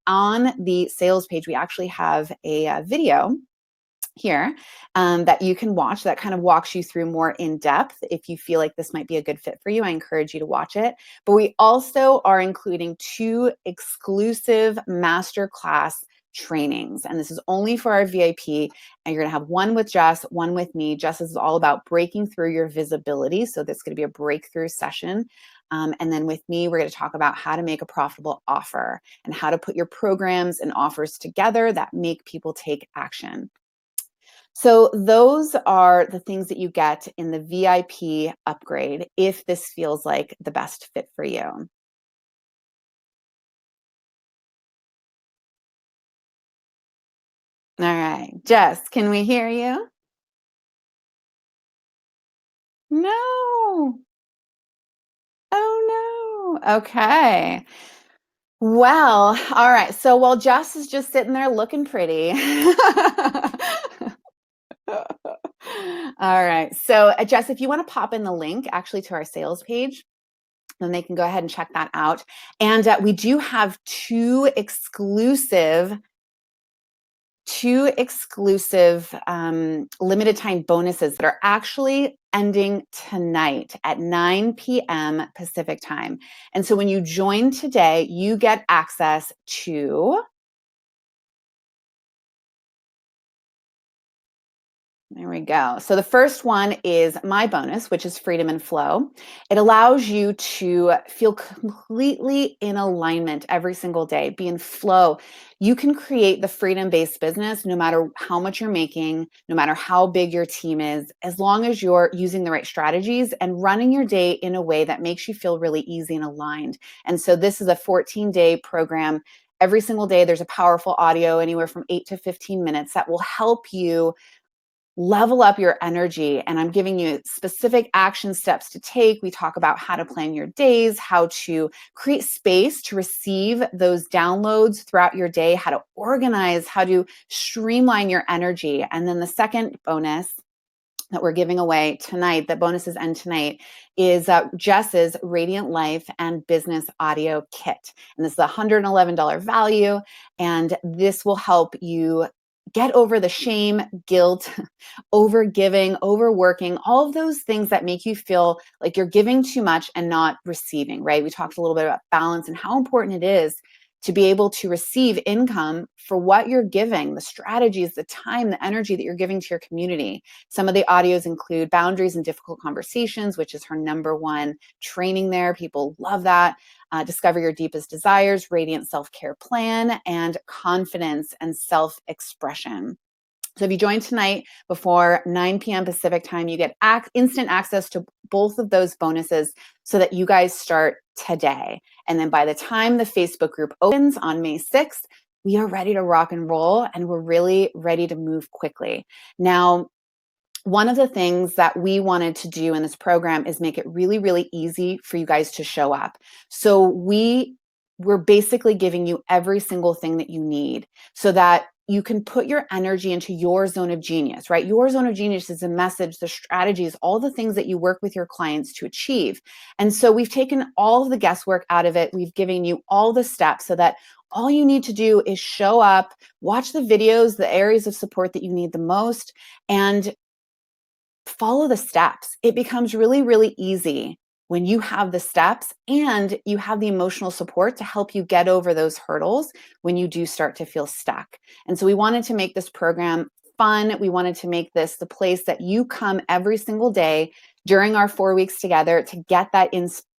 On the sales page, we actually have a video here that you can watch that kind of walks you through more in depth. If you feel like this might be a good fit for you, I encourage you to watch it. But we also are including 2 exclusive masterclass trainings, and this is only for our VIP. And you're going to have one with Jess, one with me. Jess is all about breaking through your visibility, so this is going to be a breakthrough session. And then with me, we're going to talk about how to make a profitable offer and how to put your programs and offers together that make people take action. So those are the things that you get in the VIP upgrade if this feels like the best fit for you. All right, Jess, can we hear you? No. Oh no. Okay. Well, all right. So while Jess is just sitting there looking pretty. All right. So, Jess, if you want to pop in the link actually to our sales page, then they can go ahead and check that out. And we do have two exclusive limited time bonuses that are actually ending tonight at 9 p.m. Pacific time. And so when you join today, you get access to, there we go. So the first one is my bonus, which is Freedom and Flow. It allows you to feel completely in alignment every single day, be in flow. You can create the freedom-based business no matter how much you're making, no matter how big your team is, as long as you're using the right strategies and running your day in a way that makes you feel really easy and aligned. And so this is a 14-day program. Every single day, there's a powerful audio, anywhere from 8 to 15 minutes, that will help you level up your energy. And I'm giving you specific action steps to take. We talk about how to plan your days, how to create space to receive those downloads throughout your day, how to organize, how to streamline your energy. And then the second bonus that we're giving away tonight, the bonuses end tonight, is Jess's Radiant Life and Business Audio Kit. And this is a $111 value. And this will help you get over the shame, guilt, over giving, overworking, all of those things that make you feel like you're giving too much and not receiving, right? We talked a little bit about balance and how important it is to be able to receive income for what you're giving, the strategies, the time, the energy that you're giving to your community. Some of the audios include Boundaries and Difficult Conversations, which is her #1 training there. People love that. Discover Your Deepest Desires, Radiant Self-Care Plan, and Confidence and Self-Expression. So if you join tonight before 9 p.m. Pacific time, you get instant access to both of those bonuses so that you guys start today. And then by the time the Facebook group opens on May 6th, we are ready to rock and roll, and we're really ready to move quickly. Now, one of the things that we wanted to do in this program is make it really, really easy for you guys to show up. So we're basically giving you every single thing that you need so that you can put your energy into your zone of genius, right? Your zone of genius is the message, the strategies, all the things that you work with your clients to achieve. And so we've taken all of the guesswork out of it. We've given you all the steps so that all you need to do is show up, watch the videos, the areas of support that you need the most, and follow the steps. It becomes really, really easy when you have the steps and you have the emotional support to help you get over those hurdles when you do start to feel stuck. And so we wanted to make this program fun. We wanted to make this the place that you come every single day during our 4 weeks together to get that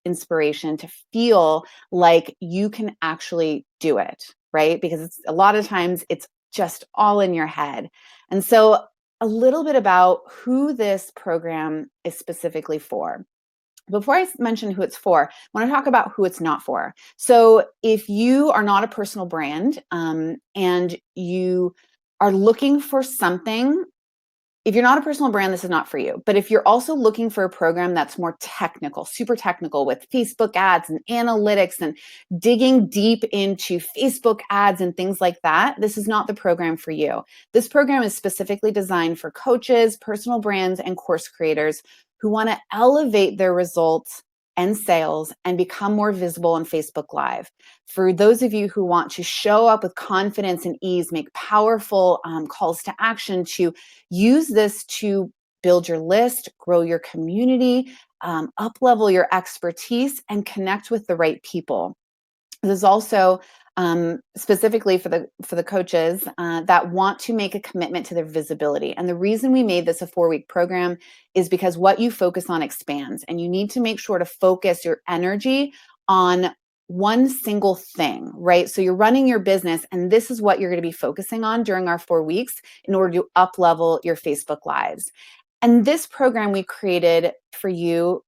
inspiration, to feel like you can actually do it, right? Because a lot of times it's just all in your head. And so a little bit about who this program is specifically for. Before I mention who it's for, I want to talk about who it's not for. So if you are not a personal brand and you are looking for something, if you're not a personal brand, this is not for you. But if you're also looking for a program that's more technical, super technical with Facebook ads and analytics and digging deep into Facebook ads and things like that, this is not the program for you. This program is specifically designed for coaches, personal brands, and course creators who want to elevate their results and sales and become more visible on Facebook Live. For those of you who want to show up with confidence and ease, make powerful calls to action, to use this to build your list, grow your community, up level your expertise, and connect with the right people. This is also specifically for the coaches that want to make a commitment to their visibility. And the reason we made this a 4-week program is because what you focus on expands, and you need to make sure to focus your energy on one single thing, right? So you're running your business, and this is what you're going to be focusing on during our 4 weeks in order to up level your Facebook Lives. And this program we created for you,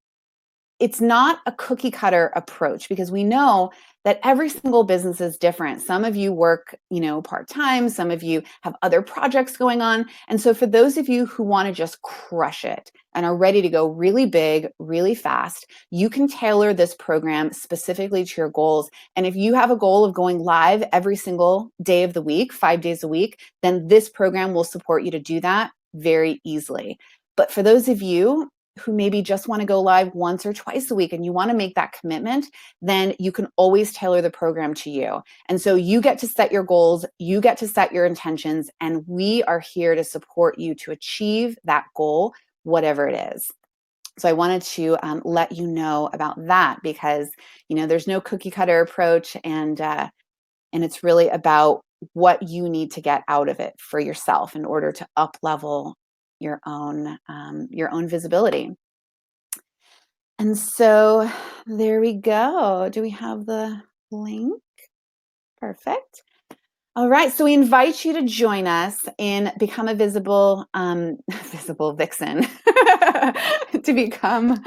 it's not a cookie cutter approach, because we know that every single business is different. Some of you work, part-time, some of you have other projects going on. And so for those of you who want to just crush it and are ready to go really big, really fast, you can tailor this program specifically to your goals. And if you have a goal of going live every single day of the week, 5 days a week, then this program will support you to do that very easily. But for those of you who maybe just want to go live once or twice a week and you want to make that commitment, then you can always tailor the program to you. And so you get to set your goals, you get to set your intentions, and we are here to support you to achieve that goal, whatever it is. So I wanted to let you know about that, because there's no cookie cutter approach, and it's really about what you need to get out of it for yourself in order to up level your own visibility. And so there we go. Do we have the link? Perfect. All right, so we invite you to join us in Become a Visible Vixen, to become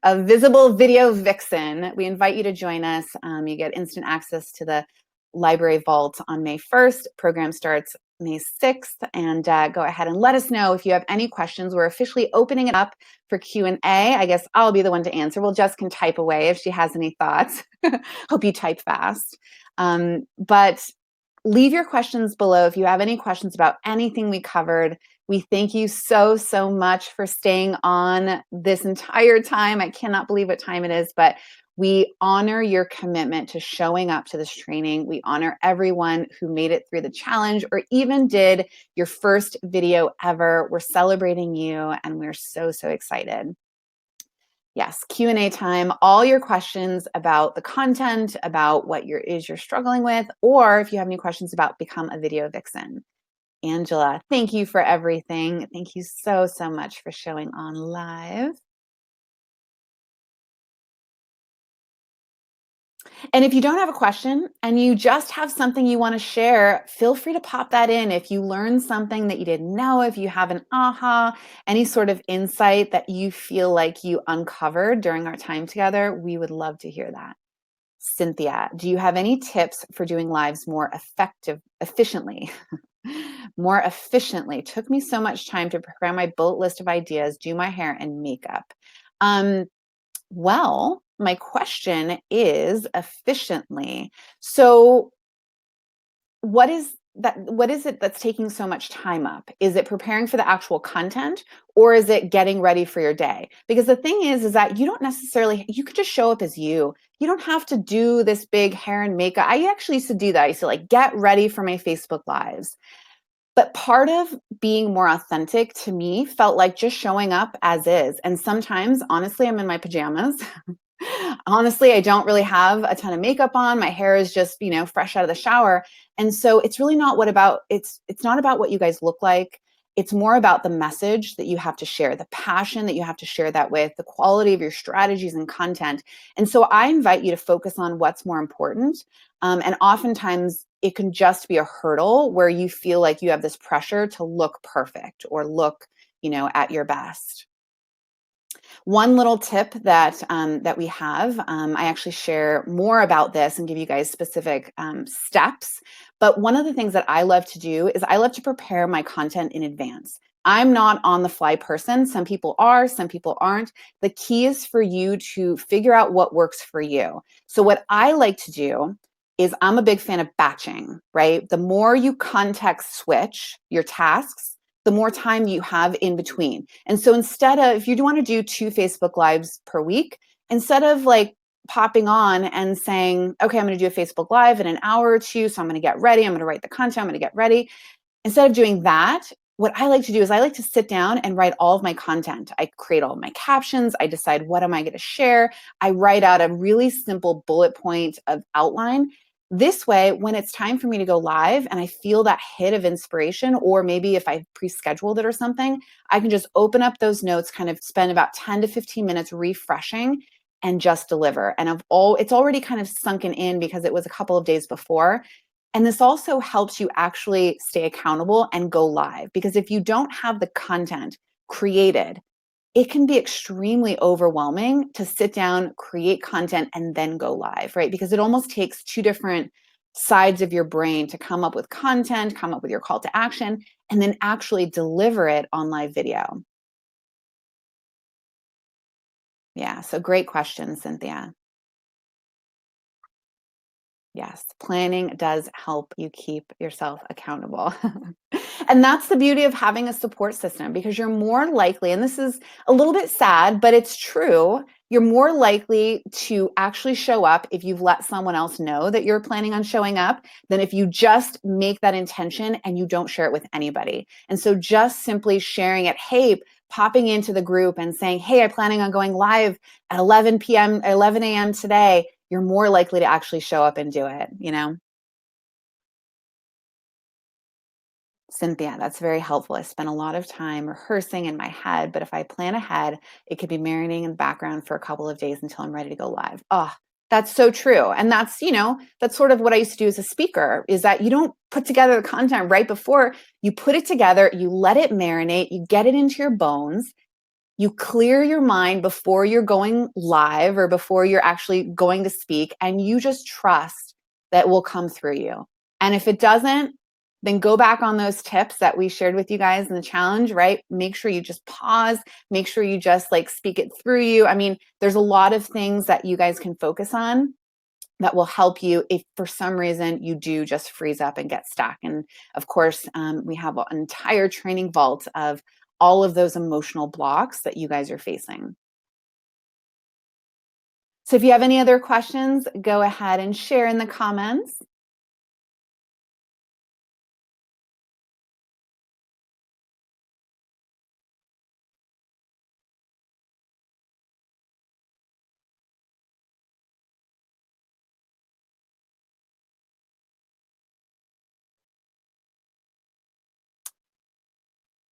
a visible video vixen. We invite you to join us. You get instant access to the Library Vault on May 1st. Program starts May 6th, and go ahead and let us know if you have any questions. We're officially opening it up for Q&A. I guess I'll be the one to answer. Well, Jess can type away if she has any thoughts. Hope you type fast. But leave your questions below if you have any questions about anything we covered. We thank you so, so much for staying on this entire time. I cannot believe what time it is, but we honor your commitment to showing up to this training. We honor everyone who made it through the challenge or even did your first video ever. We're celebrating you, and we're so, so excited. Yes, Q&A time. All your questions about the content, about what you're struggling with, or if you have any questions about Become a Video Vixen. Angela, thank you for everything. Thank you so, so much for showing on live. And if you don't have a question and you just have something you want to share, feel free to pop that in. If you learned something that you didn't know, if you have an aha, any sort of insight that you feel like you uncovered during our time together, we would love to hear that. Cynthia, do you have any tips for doing lives more efficiently? More efficiently. Took me so much time to prepare my bullet list of ideas, do my hair and makeup. Well, my question is efficiently. So what is it that's taking so much time up? Is it preparing for the actual content, or is it getting ready for your day? Because the thing is that you could just show up as you. You don't have to do this big hair and makeup. I actually used to do that. I used to get ready for my Facebook Lives. But part of being more authentic to me felt like just showing up as is. And sometimes, honestly, I'm in my pajamas. Honestly, I don't really have a ton of makeup on. My hair is just, fresh out of the shower. And so it's really not it's not about what you guys look like. It's more about the message that you have to share, the passion that you have to share that with, the quality of your strategies and content. And so I invite you to focus on what's more important. And oftentimes it can just be a hurdle where you feel like you have this pressure to look perfect or look, at your best. One little tip that that we have, I actually share more about this and give you guys specific steps. But one of the things that I love to do is I love to prepare my content in advance. I'm not on the fly person. Some people are, some people aren't. The key is for you to figure out what works for you. So what I like to do is I'm a big fan of batching, right? The more you context switch your tasks, the more time you have in between. And so instead of, if you want to do 2 Facebook Lives per week, instead of like popping on and saying, okay, I'm going to do a Facebook Live in an hour or two, so I'm going to get ready, I'm going to write the content, I'm going to get ready. Instead of doing that, what I like to do is I like to sit down and write all of my content. I create all of my captions. I decide what am I going to share. I write out a really simple bullet point of outline. This way, when it's time for me to go live and I feel that hit of inspiration, or maybe if I pre-scheduled it or something, I can just open up those notes, kind of spend about 10 to 15 minutes refreshing and just deliver. And it's already kind of sunken in because it was a couple of days before. And this also helps you actually stay accountable and go live. Because if you don't have the content created, it can be extremely overwhelming to sit down, create content, and then go live, right? Because it almost takes 2 different sides of your brain to come up with content, come up with your call to action, and then actually deliver it on live video. Yeah, so great question, Cynthia. Yes, planning does help you keep yourself accountable. And that's the beauty of having a support system, because you're more likely, and this is a little bit sad, but it's true, you're more likely to actually show up if you've let someone else know that you're planning on showing up than if you just make that intention and you don't share it with anybody. And so just simply sharing it, hey, popping into the group and saying, hey, I'm planning on going live at 11 p.m., 11 a.m. today, you're more likely to actually show up and do it, you know? Cynthia, that's very helpful. I spend a lot of time rehearsing in my head, but if I plan ahead, it could be marinating in the background for a couple of days until I'm ready to go live. Oh, that's so true. And that's, that's sort of what I used to do as a speaker, is that you don't put together the content right before. You put it together, you let it marinate, you get it into your bones, you clear your mind before you're going live or before you're actually going to speak, and you just trust that it will come through you. And if it doesn't, then go back on those tips that we shared with you guys in the challenge, right? Make sure you just pause, make sure you just like speak it through you. I mean, there's a lot of things that you guys can focus on that will help you if for some reason you do just freeze up and get stuck. And of course, we have an entire training vault of all of those emotional blocks that you guys are facing. So if you have any other questions, go ahead and share in the comments.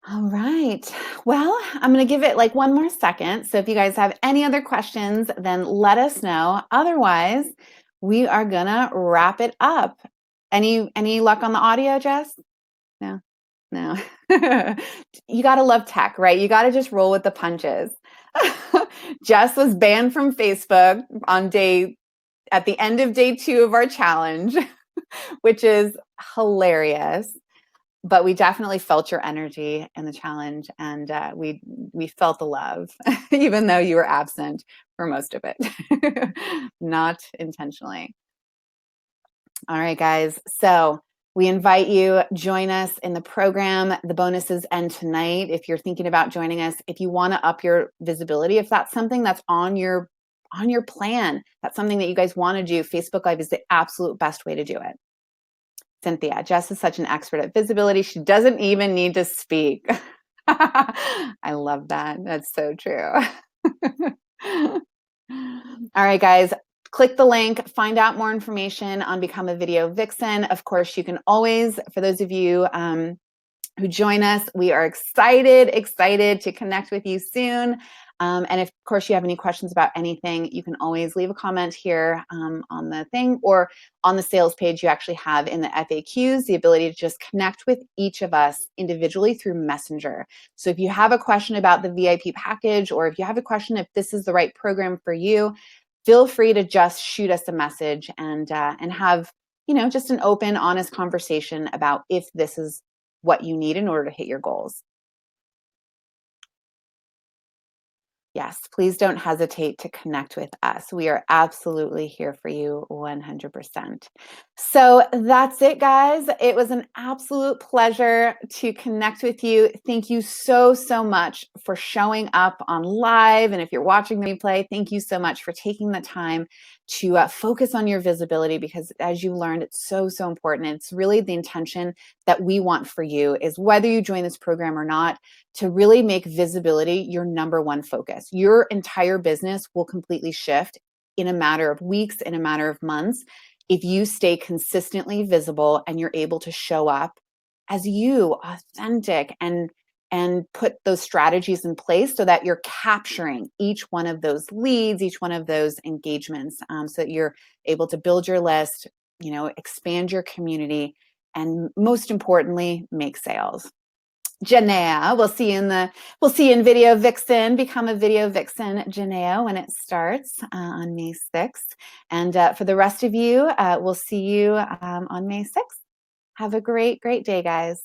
All right. Well, I'm going to give it like one more second. So if you guys have any other questions, then let us know. Otherwise, we are going to wrap it up. Any luck on the audio, Jess? No. No. You got to love tech, right? You got to just roll with the punches. Jess was banned from Facebook at the end of day 2 of our challenge, which is hilarious. But we definitely felt your energy in the challenge, and we felt the love, even though you were absent for most of it, not intentionally. All right, guys. So we invite you, join us in the program. The bonuses end tonight. If you're thinking about joining us, if you want to up your visibility, if that's something that's on your plan, that's something that you guys want to do, Facebook Live is the absolute best way to do it. Cynthia, Jess is such an expert at visibility. She doesn't even need to speak. I love that. That's so true. All right, guys, click the link, find out more information on Become a Video Vixen. Of course, you can always, for those of you who join us, we are excited to connect with you soon. And if, of course, you have any questions about anything, you can always leave a comment here on the thing, or on the sales page. You actually have in the FAQs the ability to just connect with each of us individually through Messenger. So if you have a question about the VIP package, or if you have a question if this is the right program for you, feel free to just shoot us a message and have, just an open, honest conversation about if this is what you need in order to hit your goals. Yes, please don't hesitate to connect with us. We are absolutely here for you 100%. So that's it, guys. It was an absolute pleasure to connect with you. Thank you so, so much for showing up on live. And if you're watching the replay, thank you so much for taking the time to focus on your visibility, because as you learned, it's so, so important. It's really the intention that we want for you, is whether you join this program or not, to really make visibility your number one focus. Your entire business will completely shift in a matter of weeks, in a matter of months, if you stay consistently visible and you're able to show up as you, authentic, and put those strategies in place so that you're capturing each one of those leads, each one of those engagements, so that you're able to build your list, expand your community, and most importantly, make sales. Janaea, we'll see you in Video Vixen. Become a Video Vixen, Janaea, when it starts on May 6th. And for the rest of you, we'll see you on May 6th. Have a great, great day, guys.